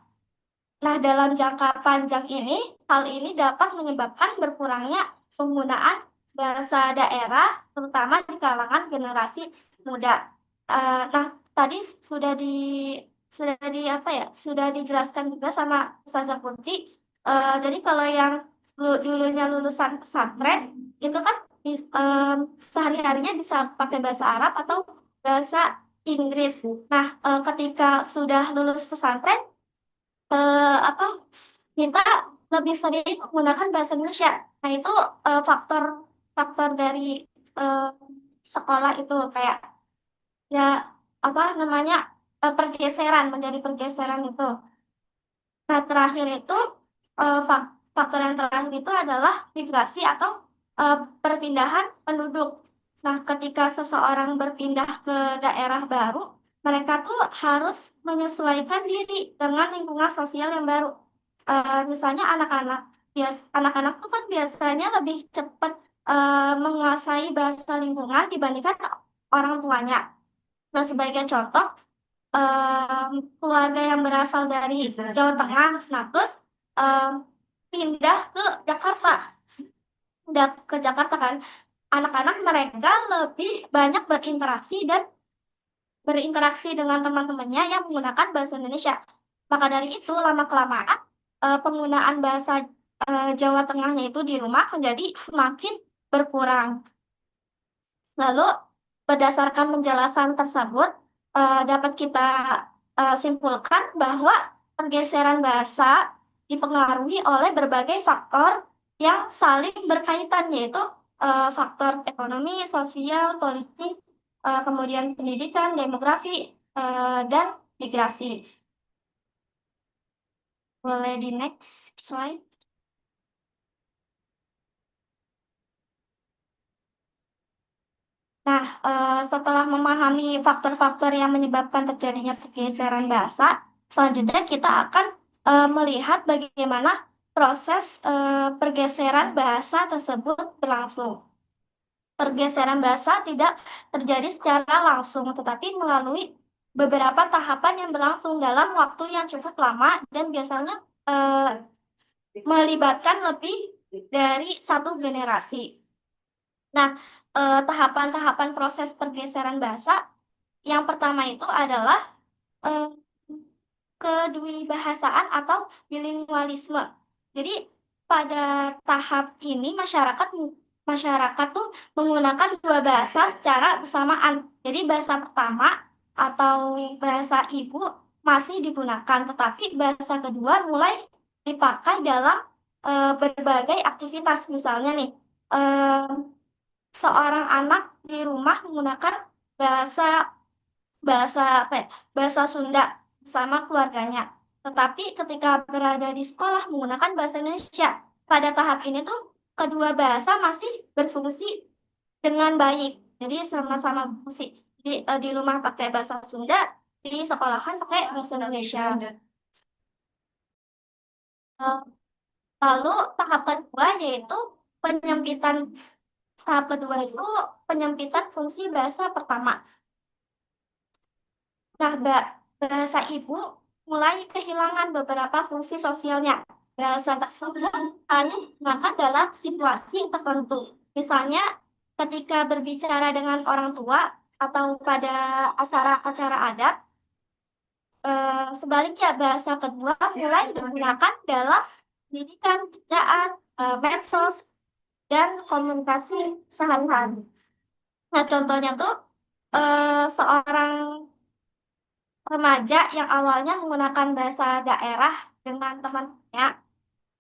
Nah, dalam jangka panjang ini, hal ini dapat menyebabkan berkurangnya penggunaan bahasa daerah, terutama di kalangan generasi muda. Nah, tadi sudah dijelaskan juga sama Ustazah Putri. Jadi kalau yang dulunya lulusan pesantren itu kan sehari-harinya bisa pakai bahasa Arab atau bahasa Inggris. Nah, ketika sudah lulus pesantren apa kita lebih sering menggunakan bahasa Indonesia. Nah, itu faktor dari eh, sekolah itu kayak ya apa namanya menjadi pergeseran itu. Nah, terakhir itu faktor yang terakhir itu adalah migrasi atau perpindahan penduduk. Nah, ketika seseorang berpindah ke daerah baru, mereka tuh harus menyesuaikan diri dengan lingkungan sosial yang baru. Misalnya anak-anak tuh kan biasanya lebih cepat menguasai bahasa lingkungan dibandingkan orang tuanya. Nah, sebagai contoh, keluarga yang berasal dari Jawa Tengah, nah terus pindah ke Jakarta, kan, anak-anak mereka lebih banyak berinteraksi dengan teman-temannya yang menggunakan bahasa Indonesia. Maka dari itu, lama-kelamaan penggunaan bahasa Jawa Tengahnya itu di rumah menjadi semakin berkurang. Lalu, berdasarkan penjelasan tersebut, dapat kita simpulkan bahwa pergeseran bahasa dipengaruhi oleh berbagai faktor yang saling berkaitan, yaitu faktor ekonomi, sosial, politik, kemudian pendidikan, demografi, dan migrasi. Boleh di next slide. Nah, setelah memahami faktor-faktor yang menyebabkan terjadinya pergeseran bahasa, selanjutnya kita akan melihat bagaimana proses pergeseran bahasa tersebut berlangsung. Pergeseran bahasa tidak terjadi secara langsung, tetapi melalui beberapa tahapan yang berlangsung dalam waktu yang cukup lama dan biasanya melibatkan lebih dari satu generasi. Nah, tahapan-tahapan proses pergeseran bahasa yang pertama itu adalah kedwibahasaan atau bilingualisme. Jadi pada tahap ini masyarakat tuh menggunakan dua bahasa secara bersamaan. Jadi bahasa pertama atau bahasa ibu masih digunakan, tetapi bahasa kedua mulai dipakai dalam berbagai aktivitas. Misalnya nih, seorang anak di rumah menggunakan bahasa Sunda sama keluarganya. Tetapi ketika berada di sekolah menggunakan bahasa Indonesia. Pada tahap ini tuh kedua bahasa masih berfungsi dengan baik. Jadi sama-sama berfungsi. Jadi di rumah pakai bahasa Sunda, di sekolahan pakai bahasa Indonesia. Lalu tahap kedua yaitu penyempitan fungsi bahasa pertama. Nah, bahasa ibu mulai kehilangan beberapa fungsi sosialnya. Bahasa tersebut hanya digunakan dalam situasi tertentu. Misalnya, ketika berbicara dengan orang tua atau pada acara-acara adat, sebaliknya bahasa kedua mulai digunakan dalam pendidikan, kerjaan, medsos, dan komunikasi sehari-hari. Nah, contohnya tuh seorang remaja yang awalnya menggunakan bahasa daerah dengan teman-temannya,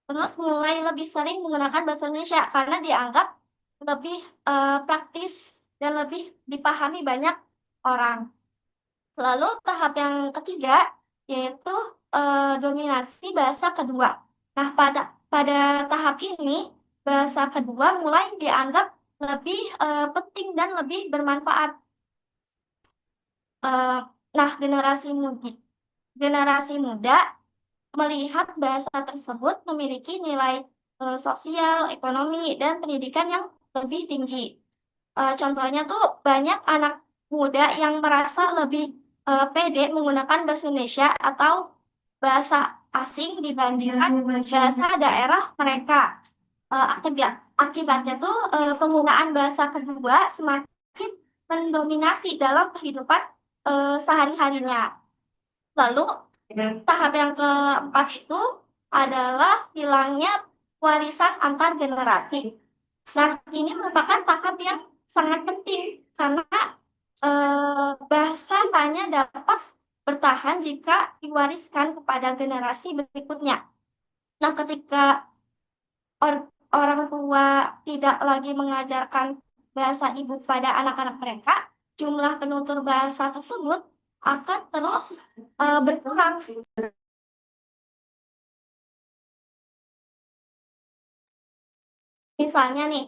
Terus mulai lebih sering menggunakan bahasa Indonesia karena dianggap lebih praktis dan lebih dipahami banyak orang. Lalu tahap yang ketiga yaitu dominasi bahasa kedua. Nah, pada tahap ini bahasa kedua mulai dianggap lebih penting dan lebih bermanfaat. Nah, generasi muda melihat bahasa tersebut memiliki nilai sosial, ekonomi, dan pendidikan yang lebih tinggi. Contohnya tuh banyak anak muda yang merasa lebih pede menggunakan bahasa Indonesia atau bahasa asing dibandingkan bahasa daerah mereka. Akibatnya tuh penggunaan bahasa kedua semakin mendominasi dalam kehidupan sehari-harinya. Lalu tahap yang keempat itu adalah hilangnya warisan antar generasi. Nah, ini merupakan tahap yang sangat penting karena bahasa hanya dapat bertahan jika diwariskan kepada generasi berikutnya. Nah, ketika orang tua tidak lagi mengajarkan bahasa ibu pada anak-anak mereka, jumlah penutur bahasa tersebut akan terus berkurang. Misalnya nih,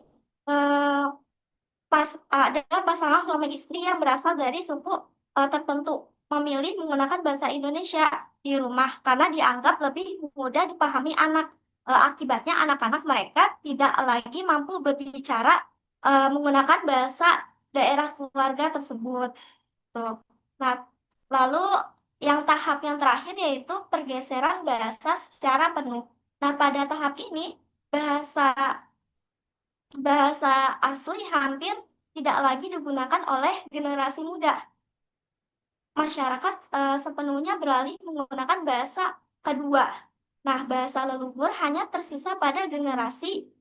ada pasangan suami istri yang berasal dari suku tertentu memilih menggunakan bahasa Indonesia di rumah karena dianggap lebih mudah dipahami anak. Akibatnya anak-anak mereka tidak lagi mampu berbicara menggunakan bahasa daerah keluarga tersebut. Tuh. Nah, lalu yang tahap yang terakhir yaitu pergeseran bahasa secara penuh. Nah, pada tahap ini bahasa bahasa asli hampir tidak lagi digunakan oleh generasi muda. Masyarakat sepenuhnya beralih menggunakan bahasa kedua. Nah, bahasa leluhur hanya tersisa pada generasi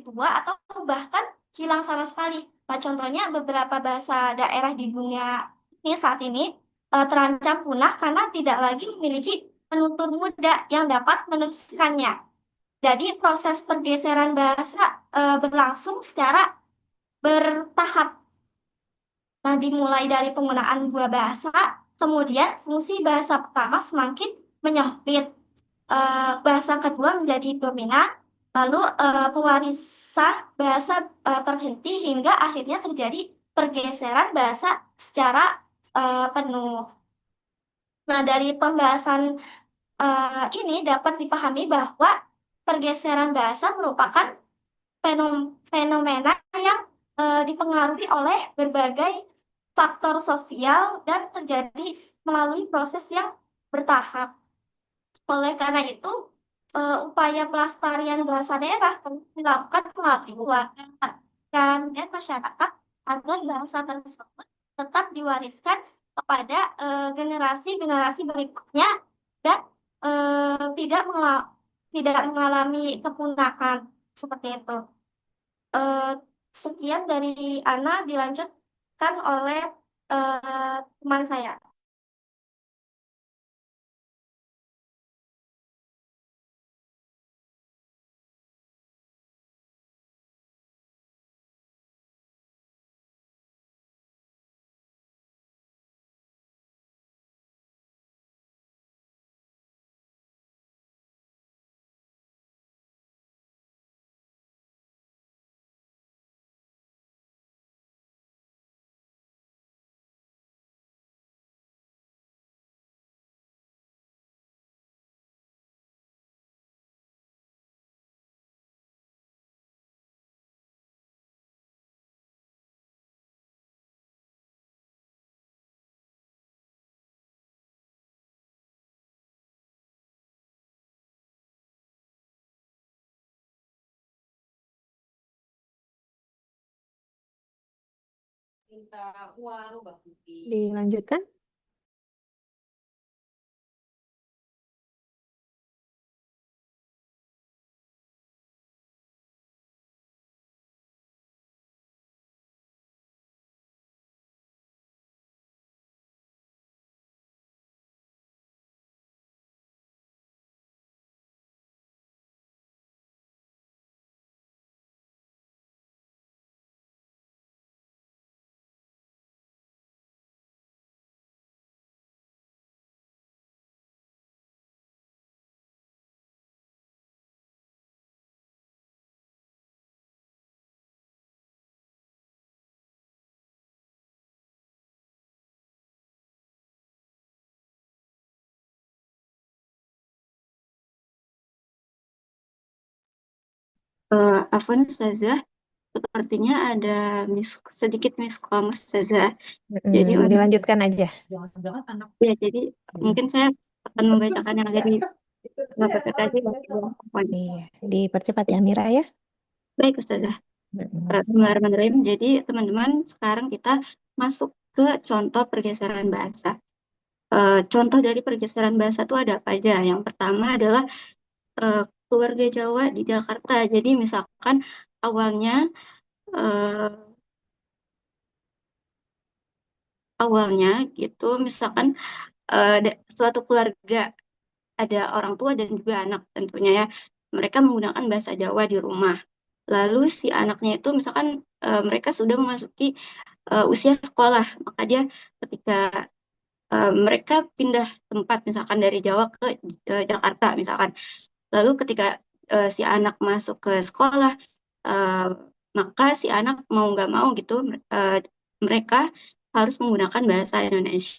tua atau bahkan hilang sama sekali. Nah, contohnya beberapa bahasa daerah di dunia ini saat ini terancam punah karena tidak lagi memiliki penutur muda yang dapat meneruskannya. Jadi proses pergeseran bahasa berlangsung secara bertahap. Nah, dimulai dari penggunaan dua bahasa, kemudian fungsi bahasa pertama semakin menyempit, bahasa kedua menjadi dominan, lalu pewarisan bahasa terhenti hingga akhirnya terjadi pergeseran bahasa secara penuh. Nah, dari pembahasan ini dapat dipahami bahwa pergeseran bahasa merupakan fenomena yang dipengaruhi oleh berbagai faktor sosial dan terjadi melalui proses yang bertahap. Oleh karena itu, upaya pelestarian bahasa daerah dilakukan melalui keluarga dan masyarakat agar bahasa tersebut tetap diwariskan kepada generasi-generasi berikutnya dan tidak mengalami kepunahan seperti itu. Sekian dari Ana, dilanjutkan oleh teman saya. Dilanjutkan. Afwan Ustazah, sepertinya ada sedikit miskom Ustazah. Jadi Dilanjutkan aja. ya, jadi mungkin saya akan membacakan yang ada di PPT Afwan. Iya, dipercepat ya Mira ya. Baik Ustazah. Bismillahirrahmanirrahim. Jadi teman-teman, sekarang kita masuk ke contoh pergeseran bahasa. Contoh dari pergeseran bahasa itu ada apa aja? Yang pertama adalah keluarga Jawa di Jakarta. Jadi misalkan awalnya eh, gitu, misalkan suatu keluarga ada orang tua dan juga anak tentunya ya. Mereka menggunakan bahasa Jawa di rumah. Lalu si anaknya itu misalkan mereka sudah memasuki usia sekolah, maka dia ketika mereka pindah tempat misalkan dari Jawa ke Jakarta misalkan. Lalu ketika si anak masuk ke sekolah, eh, maka si anak mau nggak mau gitu mereka harus menggunakan bahasa Indonesia.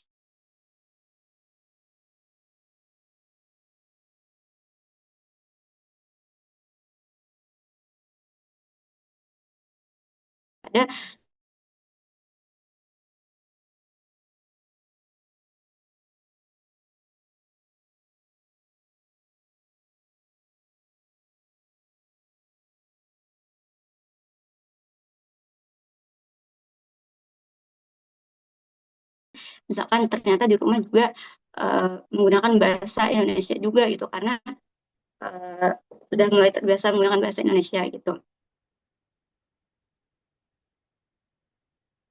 Ada misalkan ternyata di rumah juga menggunakan bahasa Indonesia juga gitu karena eh, sudah mulai terbiasa menggunakan bahasa Indonesia gitu.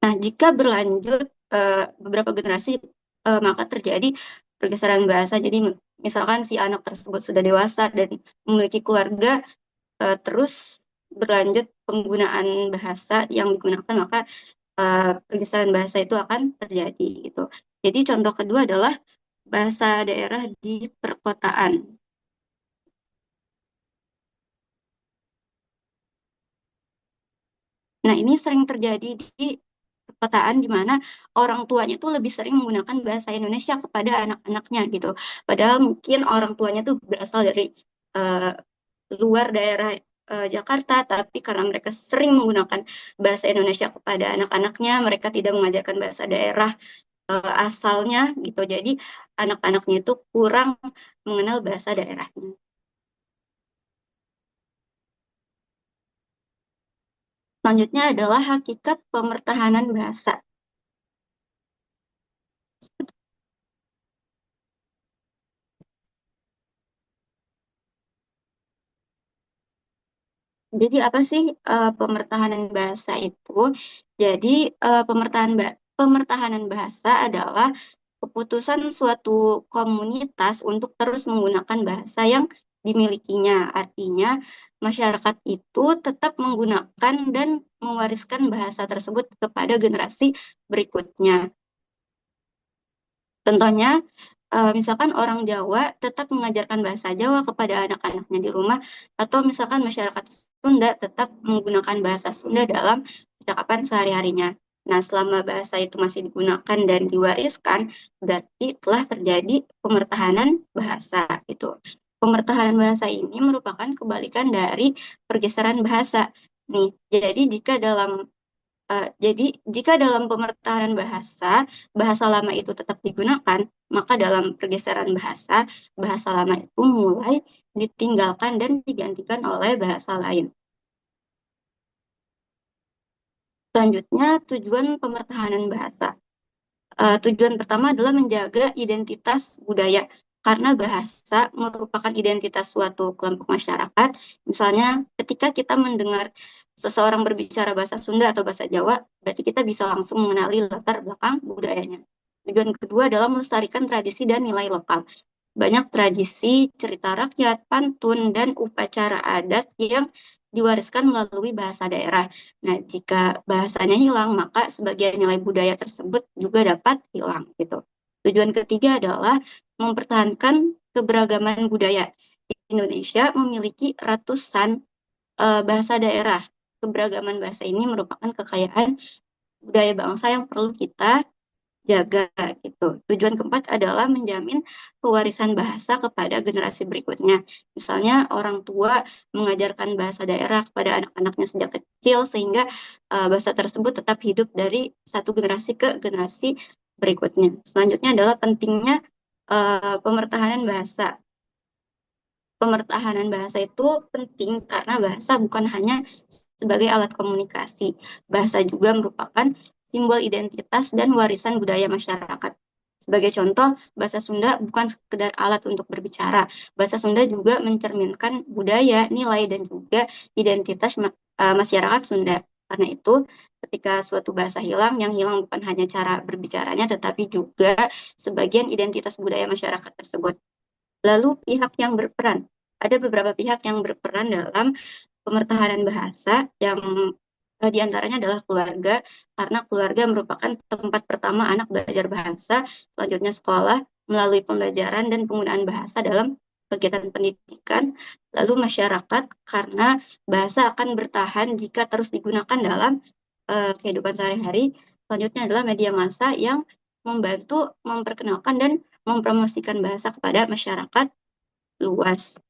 Nah, jika berlanjut beberapa generasi, maka terjadi pergeseran bahasa. Jadi, misalkan si anak tersebut sudah dewasa dan memiliki keluarga, terus berlanjut penggunaan bahasa yang digunakan, maka pergeseran bahasa itu akan terjadi gitu. Jadi, contoh kedua adalah bahasa daerah di perkotaan. Nah, ini sering terjadi di perkotaan di mana orang tuanya tuh lebih sering menggunakan bahasa Indonesia kepada anak-anaknya gitu. Padahal mungkin orang tuanya tuh berasal dari eh, luar daerah Jakarta, tapi karena mereka sering menggunakan bahasa Indonesia kepada anak-anaknya, mereka tidak mengajarkan bahasa daerah asalnya gitu. Jadi anak-anaknya itu kurang mengenal bahasa daerahnya. Selanjutnya adalah hakikat pemertahanan bahasa. Jadi apa sih pemertahanan bahasa itu? Jadi pemertahanan bahasa adalah keputusan suatu komunitas untuk terus menggunakan bahasa yang dimilikinya. Artinya masyarakat itu tetap menggunakan dan mewariskan bahasa tersebut kepada generasi berikutnya. Contohnya, misalkan orang Jawa tetap mengajarkan bahasa Jawa kepada anak-anaknya di rumah, atau misalkan masyarakat Sunda tetap menggunakan bahasa Sunda dalam percakapan sehari-harinya. Nah, selama bahasa itu masih digunakan dan diwariskan, berarti telah terjadi pemertahanan bahasa itu. Pemertahanan bahasa ini merupakan kebalikan dari pergeseran bahasa. Nih, jadi jika dalam pemertahanan bahasa, bahasa lama itu tetap digunakan, maka dalam pergeseran bahasa, bahasa lama itu mulai ditinggalkan dan digantikan oleh bahasa lain. Selanjutnya, tujuan pemertahanan bahasa. Tujuan pertama adalah menjaga identitas budaya, karena bahasa merupakan identitas suatu kelompok masyarakat. Misalnya, ketika kita mendengar seseorang berbicara bahasa Sunda atau bahasa Jawa, berarti kita bisa langsung mengenali latar belakang budayanya. Tujuan kedua adalah melestarikan tradisi dan nilai lokal. Banyak tradisi, cerita rakyat, pantun, dan upacara adat yang diwariskan melalui bahasa daerah. Nah, jika bahasanya hilang, maka sebagian nilai budaya tersebut juga dapat hilang gitu. Tujuan ketiga adalah mempertahankan keberagaman budaya. Indonesia memiliki ratusan bahasa daerah. Keberagaman bahasa ini merupakan kekayaan budaya bangsa yang perlu kita jaga gitu. Tujuan keempat adalah menjamin pewarisan bahasa kepada generasi berikutnya. Misalnya orang tua mengajarkan bahasa daerah kepada anak-anaknya sejak kecil sehingga bahasa tersebut tetap hidup dari satu generasi ke generasi berikutnya. Selanjutnya adalah pentingnya pemertahanan bahasa. Pemertahanan bahasa itu penting karena bahasa bukan hanya sebagai alat komunikasi. Bahasa juga merupakan simbol identitas dan warisan budaya masyarakat. Sebagai contoh, bahasa Sunda bukan sekedar alat untuk berbicara. Bahasa Sunda juga mencerminkan budaya, nilai, dan juga identitas masyarakat Sunda. Karena itu, ketika suatu bahasa hilang, yang hilang bukan hanya cara berbicaranya, tetapi juga sebagian identitas budaya masyarakat tersebut. Lalu pihak yang berperan. Ada beberapa pihak yang berperan dalam pemertahanan bahasa yang diantaranya adalah keluarga, karena keluarga merupakan tempat pertama anak belajar bahasa, selanjutnya sekolah, melalui pembelajaran dan penggunaan bahasa dalam kegiatan pendidikan, lalu masyarakat, karena bahasa akan bertahan jika terus digunakan dalam kehidupan sehari-hari, selanjutnya adalah media massa yang membantu memperkenalkan dan mempromosikan bahasa kepada masyarakat luas.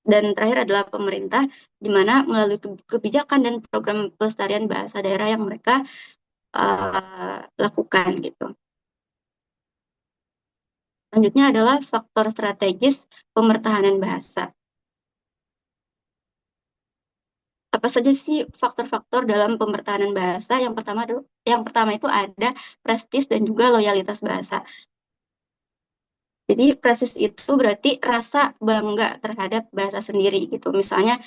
Dan terakhir adalah pemerintah, di mana melalui kebijakan dan program pelestarian bahasa daerah yang mereka lakukan gitu. Selanjutnya adalah faktor strategis pemertahanan bahasa. Apa saja sih faktor-faktor dalam pemertahanan bahasa? Yang pertama itu ada prestis dan juga loyalitas bahasa. Jadi prestis itu berarti rasa bangga terhadap bahasa sendiri gitu. Misalnya,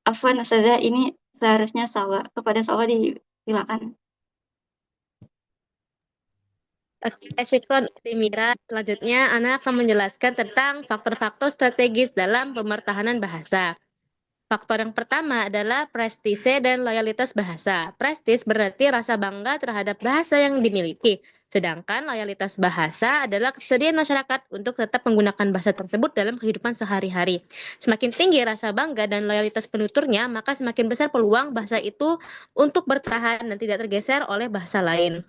Afwan saja ini seharusnya Salwa. Kepada Salwa disilakan. Oke, syukron Timira. Selanjutnya, Ana akan menjelaskan tentang faktor-faktor strategis dalam pemertahanan bahasa. Faktor yang pertama adalah prestise dan loyalitas bahasa. Prestis berarti rasa bangga terhadap bahasa yang dimiliki. Sedangkan loyalitas bahasa adalah kesediaan masyarakat untuk tetap menggunakan bahasa tersebut dalam kehidupan sehari-hari. Semakin tinggi rasa bangga dan loyalitas penuturnya, maka semakin besar peluang bahasa itu untuk bertahan dan tidak tergeser oleh bahasa lain.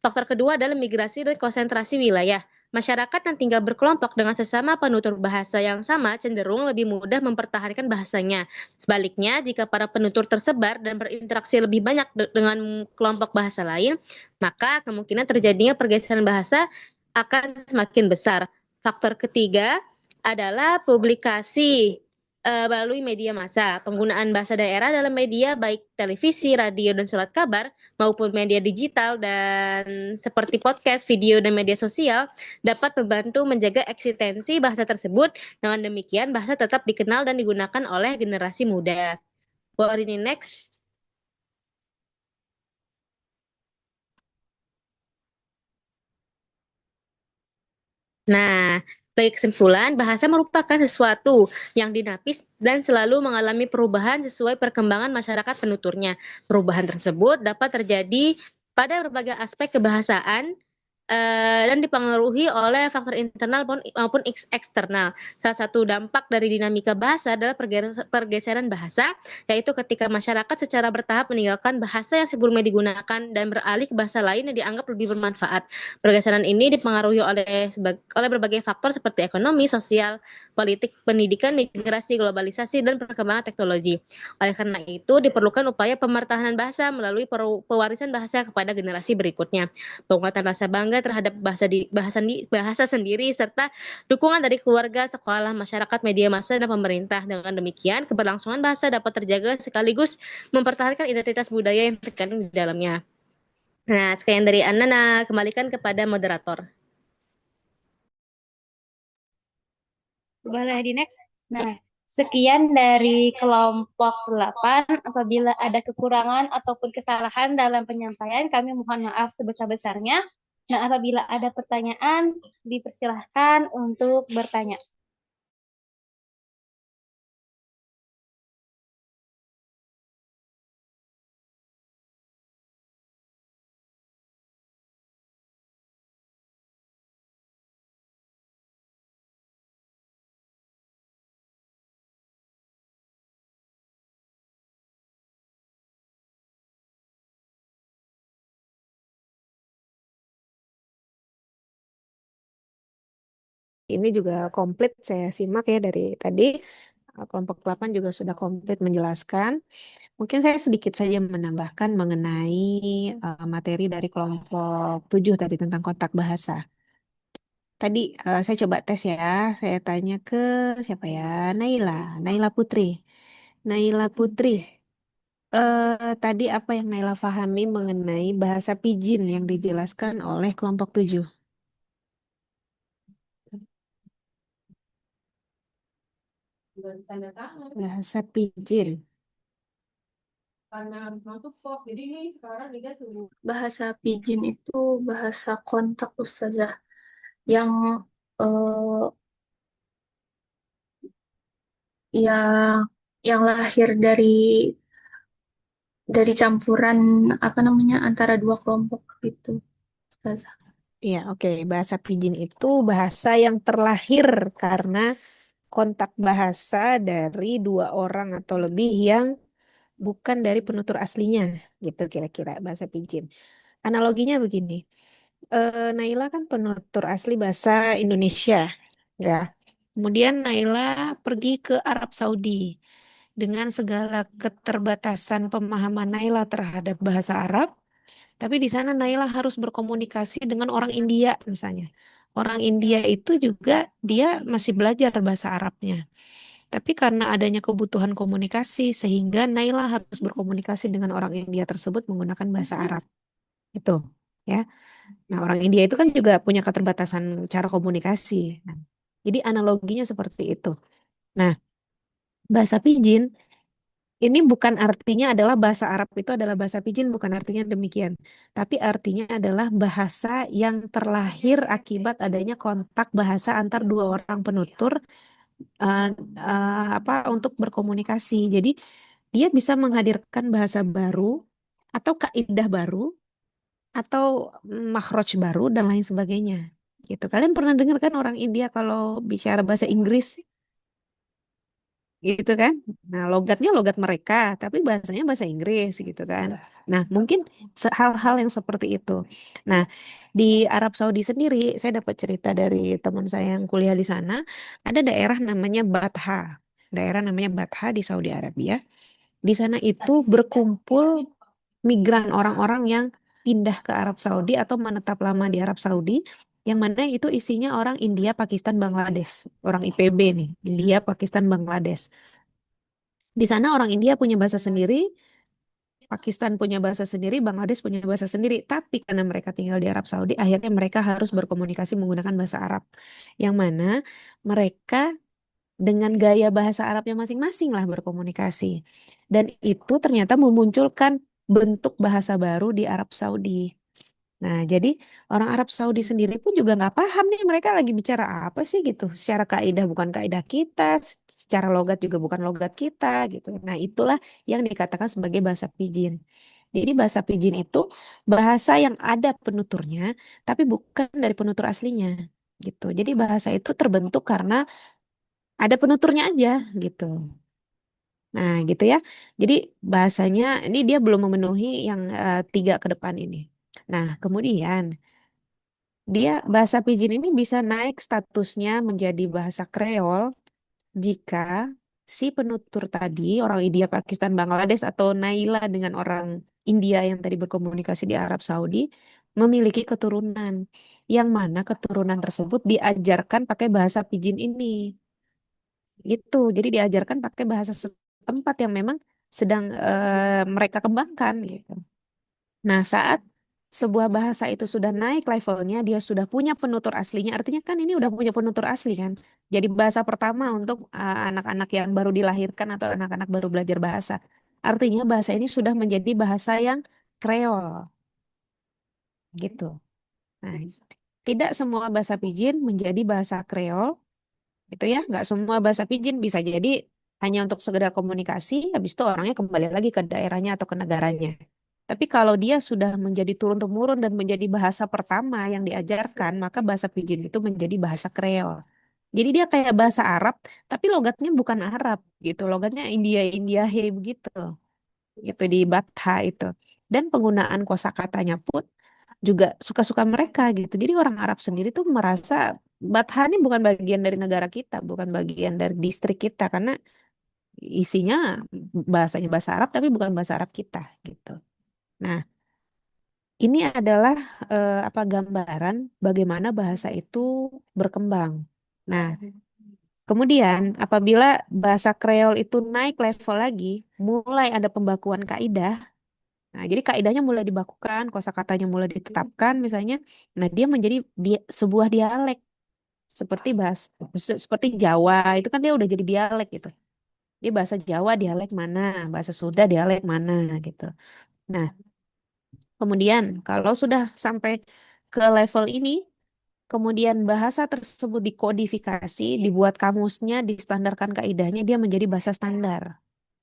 Faktor kedua adalah migrasi dan konsentrasi wilayah. Masyarakat yang tinggal berkelompok dengan sesama penutur bahasa yang sama cenderung lebih mudah mempertahankan bahasanya. Sebaliknya, jika para penutur tersebar dan berinteraksi lebih banyak dengan kelompok bahasa lain, maka kemungkinan terjadinya pergeseran bahasa akan semakin besar. Faktor ketiga adalah publikasi melalui media massa. Penggunaan bahasa daerah dalam media baik televisi, radio, dan surat kabar maupun media digital dan seperti podcast, video, dan media sosial dapat membantu menjaga eksistensi bahasa tersebut. Dengan demikian, bahasa tetap dikenal dan digunakan oleh generasi muda. What ini next? Nah, bagi kesimpulan, bahasa merupakan sesuatu yang dinamis dan selalu mengalami perubahan sesuai perkembangan masyarakat penuturnya. Perubahan tersebut dapat terjadi pada berbagai aspek kebahasaan dan dipengaruhi oleh faktor internal maupun eksternal. Salah satu dampak dari dinamika bahasa adalah pergeseran bahasa, yaitu ketika masyarakat secara bertahap meninggalkan bahasa yang sebelumnya digunakan dan beralih ke bahasa lain yang dianggap lebih bermanfaat. Pergeseran ini dipengaruhi oleh berbagai faktor seperti ekonomi, sosial, politik, pendidikan, migrasi, globalisasi, dan perkembangan teknologi. Oleh karena itu, diperlukan upaya pemertahanan bahasa melalui pewarisan bahasa kepada generasi berikutnya. Penguatan rasa bangga terhadap bahasa sendiri serta dukungan dari keluarga, sekolah, masyarakat, media massa, dan pemerintah. Dengan demikian, keberlangsungan bahasa dapat terjaga sekaligus mempertahankan identitas budaya yang terkandung di dalamnya. Nah, sekian dari Ana, kembalikan kepada moderator. Boleh di next. Nah, sekian dari kelompok 8. Apabila ada kekurangan ataupun kesalahan dalam penyampaian, kami mohon maaf sebesar-besarnya. Nah, apabila ada pertanyaan, dipersilahkan untuk bertanya. ini juga komplit saya simak ya dari tadi. Kelompok 8 juga sudah komplit menjelaskan. Mungkin saya sedikit saja menambahkan mengenai materi dari kelompok 7 tadi tentang kontak bahasa. Tadi saya coba tes ya, saya tanya ke siapa ya? Naila, Naila Putri. Naila Putri, tadi apa yang Naila pahami mengenai bahasa pidgin yang dijelaskan oleh kelompok 7? Bahasa pidgin. Bahasa pidgin itu bahasa kontak Ustazah yang eh, yang lahir dari campuran apa namanya antara dua kelompok itu, Ustazah. Iya, oke. Bahasa pidgin itu bahasa yang terlahir karena kontak bahasa dari dua orang atau lebih yang bukan dari penutur aslinya, gitu kira-kira bahasa pidgin. Analoginya begini, Naila kan penutur asli bahasa Indonesia, ya. Kemudian Naila pergi ke Arab Saudi dengan segala keterbatasan pemahaman Naila terhadap bahasa Arab. Tapi di sana Naila harus berkomunikasi dengan orang India misalnya. Orang India itu juga dia masih belajar bahasa Arabnya. Tapi karena adanya kebutuhan komunikasi sehingga Naila harus berkomunikasi dengan orang India tersebut menggunakan bahasa Arab. Itu, ya. Nah, orang India itu kan juga punya keterbatasan cara komunikasi. Nah, jadi analoginya seperti itu. Nah, bahasa pidgin ini bukan artinya adalah bahasa Arab itu adalah bahasa pidgin, bukan artinya demikian. Tapi artinya adalah bahasa yang terlahir akibat adanya kontak bahasa antar dua orang penutur eh, untuk berkomunikasi. Jadi dia bisa menghadirkan bahasa baru atau kaidah baru atau makhraj baru dan lain sebagainya. Gitu. Kalian pernah dengar kan orang India kalau bicara bahasa Inggris gitu kan? Nah, logatnya logat mereka, tapi bahasanya bahasa Inggris gitu kan. Nah, mungkin hal-hal yang seperti itu. Nah, di Arab Saudi sendiri, saya dapat cerita dari teman saya yang kuliah di sana, ada daerah namanya Batha. Daerah namanya Batha di Saudi Arabia. Di sana itu berkumpul migran orang-orang yang pindah ke Arab Saudi atau menetap lama di Arab Saudi, yang mana itu isinya orang India, Pakistan, Bangladesh, orang IPB nih, India, Pakistan, Bangladesh. Di sana orang India punya bahasa sendiri, Pakistan punya bahasa sendiri, Bangladesh punya bahasa sendiri. Tapi karena mereka tinggal di Arab Saudi, akhirnya mereka harus berkomunikasi menggunakan bahasa Arab. Yang mana mereka dengan gaya bahasa Arabnya masing-masing lah berkomunikasi. Dan itu ternyata memunculkan bentuk bahasa baru di Arab Saudi. Nah, jadi orang Arab Saudi sendiri pun juga nggak paham nih mereka lagi bicara apa sih gitu. Secara kaidah bukan kaidah kita, secara logat juga bukan logat kita gitu. Nah, itulah yang dikatakan sebagai bahasa pidgin. Jadi bahasa pidgin itu bahasa yang ada penuturnya, tapi bukan dari penutur aslinya gitu. Jadi bahasa itu terbentuk karena ada penuturnya aja gitu. Nah, gitu ya. Jadi bahasanya ini dia belum memenuhi yang tiga ke depan ini. Nah, kemudian dia bahasa pidgin ini bisa naik statusnya menjadi bahasa Kreol jika si penutur tadi orang India, Pakistan, Bangladesh atau Naila dengan orang India yang tadi berkomunikasi di Arab Saudi memiliki keturunan yang mana keturunan tersebut diajarkan pakai bahasa pidgin ini. Gitu. Jadi diajarkan pakai bahasa setempat yang memang sedang mereka kembangkan gitu. Nah, saat sebuah bahasa itu sudah naik levelnya, dia sudah punya penutur aslinya. Artinya kan ini udah punya penutur asli kan. Jadi bahasa pertama untuk anak-anak yang baru dilahirkan atau anak-anak baru belajar bahasa. Artinya bahasa ini sudah menjadi bahasa yang kreol gitu. Nah, tidak semua bahasa pidgin menjadi bahasa kreol itu ya, nggak semua bahasa pidgin bisa jadi hanya untuk sekedar komunikasi, habis itu orangnya kembali lagi ke daerahnya atau ke negaranya. Tapi kalau dia sudah menjadi turun-temurun dan menjadi bahasa pertama yang diajarkan, maka bahasa pidgin itu menjadi bahasa Kreol. Jadi dia kayak bahasa Arab, tapi logatnya bukan Arab gitu, logatnya India-India he begitu, gitu di Batha itu. Dan penggunaan kosakatanya pun juga suka-suka mereka gitu. Jadi orang Arab sendiri tuh merasa Batha ini bukan bagian dari negara kita, bukan bagian dari distrik kita karena isinya bahasanya bahasa Arab tapi bukan bahasa Arab kita gitu. Nah, ini adalah apa gambaran bagaimana bahasa itu berkembang. Nah, kemudian apabila bahasa Kreol itu naik level lagi, mulai ada pembakuan kaidah. Nah, jadi kaidahnya mulai dibakukan, kosakatanya mulai ditetapkan misalnya. Nah, dia menjadi sebuah dialek seperti seperti Jawa itu kan dia udah jadi dialek gitu. Dia bahasa Jawa dialek mana, bahasa Sunda dialek mana gitu. Nah, kemudian kalau sudah sampai ke level ini, kemudian bahasa tersebut dikodifikasi, dibuat kamusnya, distandarkan kaidahnya, dia menjadi bahasa standar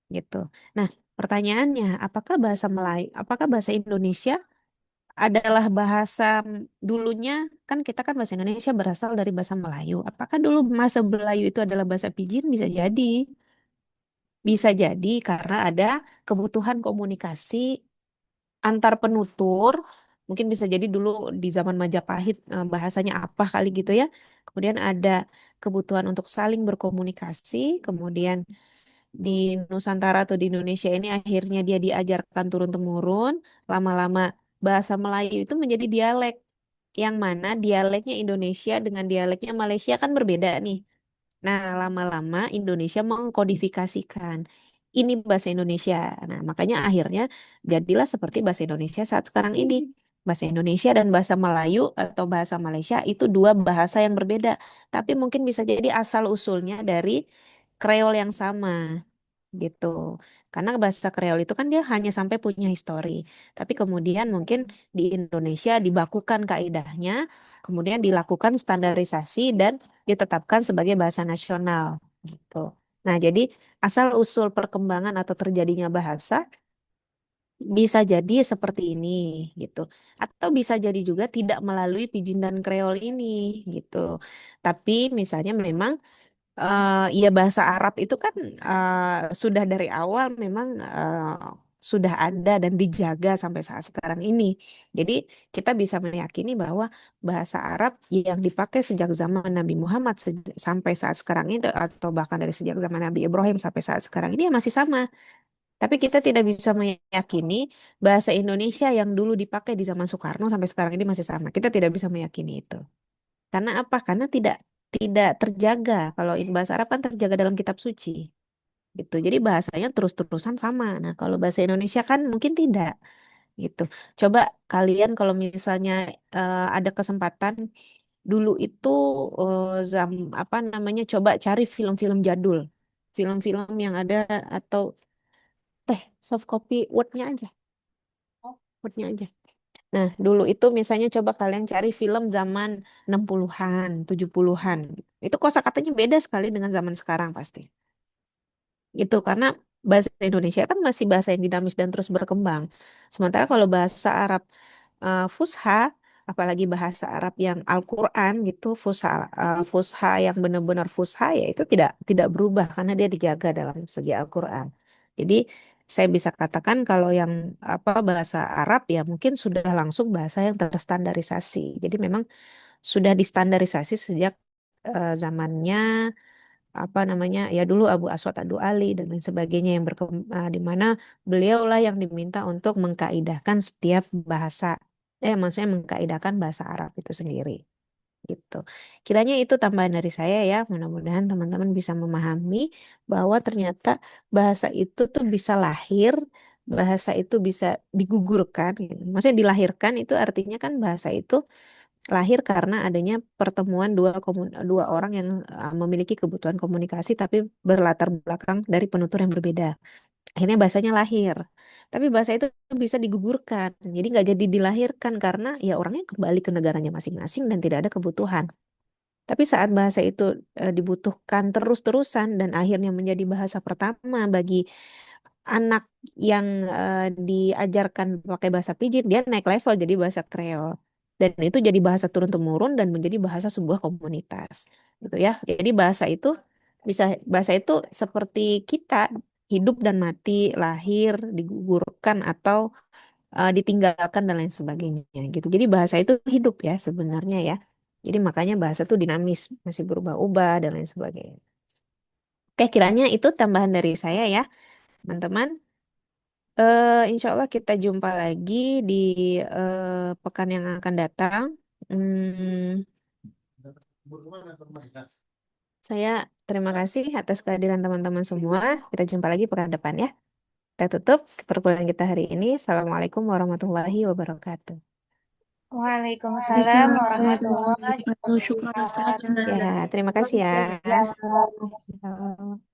gitu. Nah, pertanyaannya, apakah bahasa Indonesia adalah bahasa dulunya kan kita kan bahasa Indonesia berasal dari bahasa Melayu. Apakah dulu bahasa Melayu itu adalah bahasa Pidgin? Bisa jadi. Bisa jadi karena ada kebutuhan komunikasi antar penutur. Mungkin bisa jadi dulu di zaman Majapahit bahasanya apa kali gitu ya. Kemudian ada kebutuhan untuk saling berkomunikasi. Kemudian di Nusantara atau di Indonesia ini akhirnya dia diajarkan turun-temurun. Lama-lama bahasa Melayu itu menjadi dialek. Yang mana dialeknya Indonesia dengan dialeknya Malaysia kan berbeda nih. Nah, lama-lama Indonesia mengkodifikasikan ini bahasa Indonesia. Nah, makanya akhirnya jadilah seperti bahasa Indonesia saat sekarang ini. Bahasa Indonesia dan bahasa Melayu atau bahasa Malaysia itu dua bahasa yang berbeda, tapi mungkin bisa jadi asal usulnya dari kreol yang sama gitu. Karena bahasa kreol itu kan dia hanya sampai punya histori. Tapi kemudian mungkin di Indonesia dibakukan kaidahnya, kemudian dilakukan standarisasi dan ditetapkan sebagai bahasa nasional gitu. Nah, jadi asal usul perkembangan atau terjadinya bahasa bisa jadi seperti ini gitu. Atau bisa jadi juga tidak melalui pidgin dan kreol ini gitu. Tapi misalnya memang ya bahasa Arab itu kan sudah dari awal memang sudah ada dan dijaga sampai saat sekarang ini. Jadi kita bisa meyakini bahwa bahasa Arab yang dipakai sejak zaman Nabi Muhammad sampai saat sekarang itu atau bahkan dari sejak zaman Nabi Ibrahim sampai saat sekarang ini ya masih sama. Tapi kita tidak bisa meyakini bahasa Indonesia yang dulu dipakai di zaman Soekarno sampai sekarang ini masih sama. Kita tidak bisa meyakini itu. Karena apa? Karena tidak terjaga. Kalau bahasa Arab kan terjaga dalam kitab suci, gitu. Jadi bahasanya terus-terusan sama. Nah, kalau bahasa Indonesia kan mungkin tidak, gitu. Coba kalian kalau misalnya ada kesempatan dulu itu apa namanya? Coba cari film-film jadul, film-film yang ada atau soft copy Word-nya aja, Word-nya aja. Nah, dulu itu misalnya coba kalian cari film zaman 60-an, 70-an. Itu kosakatanya beda sekali dengan zaman sekarang pasti. Itu karena bahasa Indonesia kan masih bahasa yang dinamis dan terus berkembang. Sementara kalau bahasa Arab Fusha, apalagi bahasa Arab yang Al-Quran gitu, Fusha yang benar-benar Fusha ya itu tidak berubah karena dia dijaga dalam segi Al-Quran. Jadi saya bisa katakan kalau yang apa bahasa Arab ya mungkin sudah langsung bahasa yang terstandarisasi. Jadi memang sudah distandarisasi sejak zamannya apa namanya ya dulu Abu Aswad Adu Ali dan lain sebagainya yang di mana beliaulah yang diminta untuk mengkaidahkan setiap bahasa maksudnya mengkaidahkan bahasa Arab itu sendiri gitu. Kiranya itu tambahan dari saya ya. Mudah-mudahan teman-teman bisa memahami bahwa ternyata bahasa itu tuh bisa lahir, bahasa itu bisa digugurkan gitu. Maksudnya dilahirkan itu artinya kan bahasa itu lahir karena adanya pertemuan dua orang yang memiliki kebutuhan komunikasi tapi berlatar belakang dari penutur yang berbeda. Akhirnya bahasanya lahir. Tapi bahasa itu bisa digugurkan. Jadi nggak jadi dilahirkan karena ya orangnya kembali ke negaranya masing-masing dan tidak ada kebutuhan. Tapi saat bahasa itu dibutuhkan terus-terusan dan akhirnya menjadi bahasa pertama bagi anak yang diajarkan pakai bahasa pidgin, dia naik level jadi bahasa Kreol. Dan itu jadi bahasa turun-temurun dan menjadi bahasa sebuah komunitas. Gitu ya. Jadi bahasa itu seperti kita hidup dan mati, lahir, digugurkan atau ditinggalkan dan lain sebagainya gitu. Jadi bahasa itu hidup ya sebenarnya ya. Jadi makanya bahasa tuh dinamis, masih berubah-ubah dan lain sebagainya. Oke, kiranya itu tambahan dari saya ya, teman-teman. Insya Allah kita jumpa lagi di pekan yang akan datang. Hmm, saya terima kasih atas kehadiran teman-teman semua. Kita jumpa lagi pekan depan ya. Kita tutup perkuliahan kita hari ini. Assalamualaikum warahmatullahi wabarakatuh. Waalaikumsalam warahmatullahi Syukran Ustaz. wabarakatuh. Ya, terima kasih ya. Waalaikumsalam. Ya.